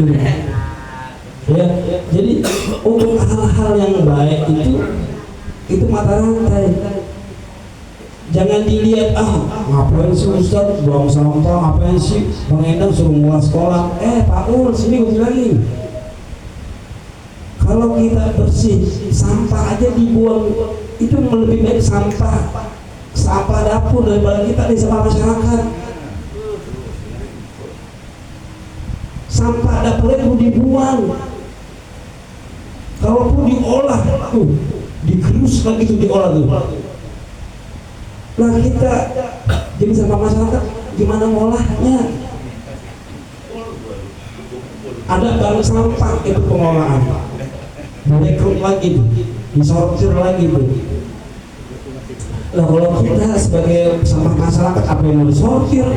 benar. Ya, jadi untuk hal-hal yang baik itu mata rantai. Jangan dilihat ngapain sih Ustaz buang sampah, ngapain sih Bang Endang suruh nguras kolam. Pak Ul, sini gue bilangin, kalau kita bersih, sampah aja dibuang, itu lebih baik sampah dapur daripada kita di sampah masyarakat. Sampah dapur itu dibuang, kalaupun diolah digerus lagi itu diolah tuh. Nah kita jadi sampah masyarakat gimana ngolahnya? Ada bank sampah itu pengolahan, direkrut lagi tuh, disortir lagi tuh. Nah kalau kita sebagai sampah masyarakat apa yang mau disortir?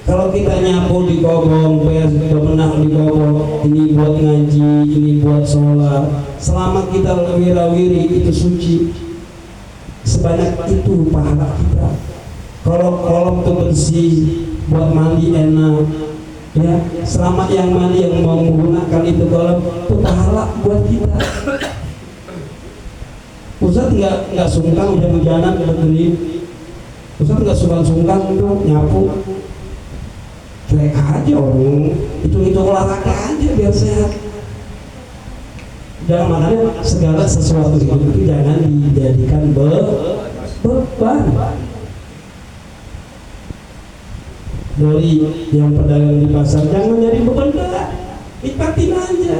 Kalau kita nyapu di gobong, bebenah di gobong, ini buat ngaji, ini buat sholat, selama kita wirawiri itu suci, sebanyak itu pahala kita. Kalau kolom itu bersih, buat mandi enak, ya selama yang mandi yang mau menggunakan itu kolom itu pahala buat kita. Ustaz nggak sungkan hujan-hujanan berdiri, Ustaz nggak sungkan itu nyapu, cuek aja orang itu olahraga aja biar sehat. Jangan, makanya segala sesuatu itu jangan dijadikan beban. Dari yang pedagang di pasar jangan jadi beban, nikmatin aja,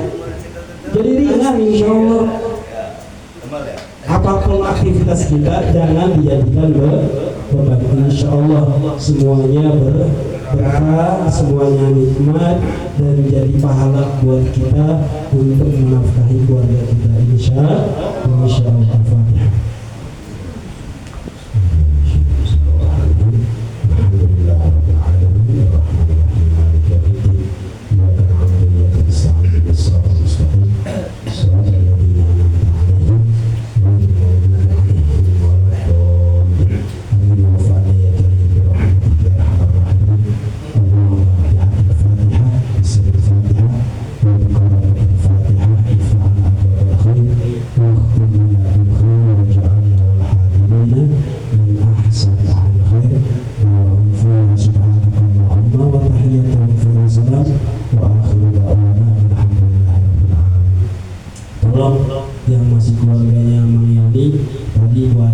jadi ringan insya Allah. Apapun aktivitas kita jangan dijadikan beban. Insya Allah semuanya berkah, semuanya nikmat dan jadi pahala buat kita untuk menafkahi keluarga kita. Insya Allah. Al-Fatihah. Yang masih keluarganya Mang Yani tadi gua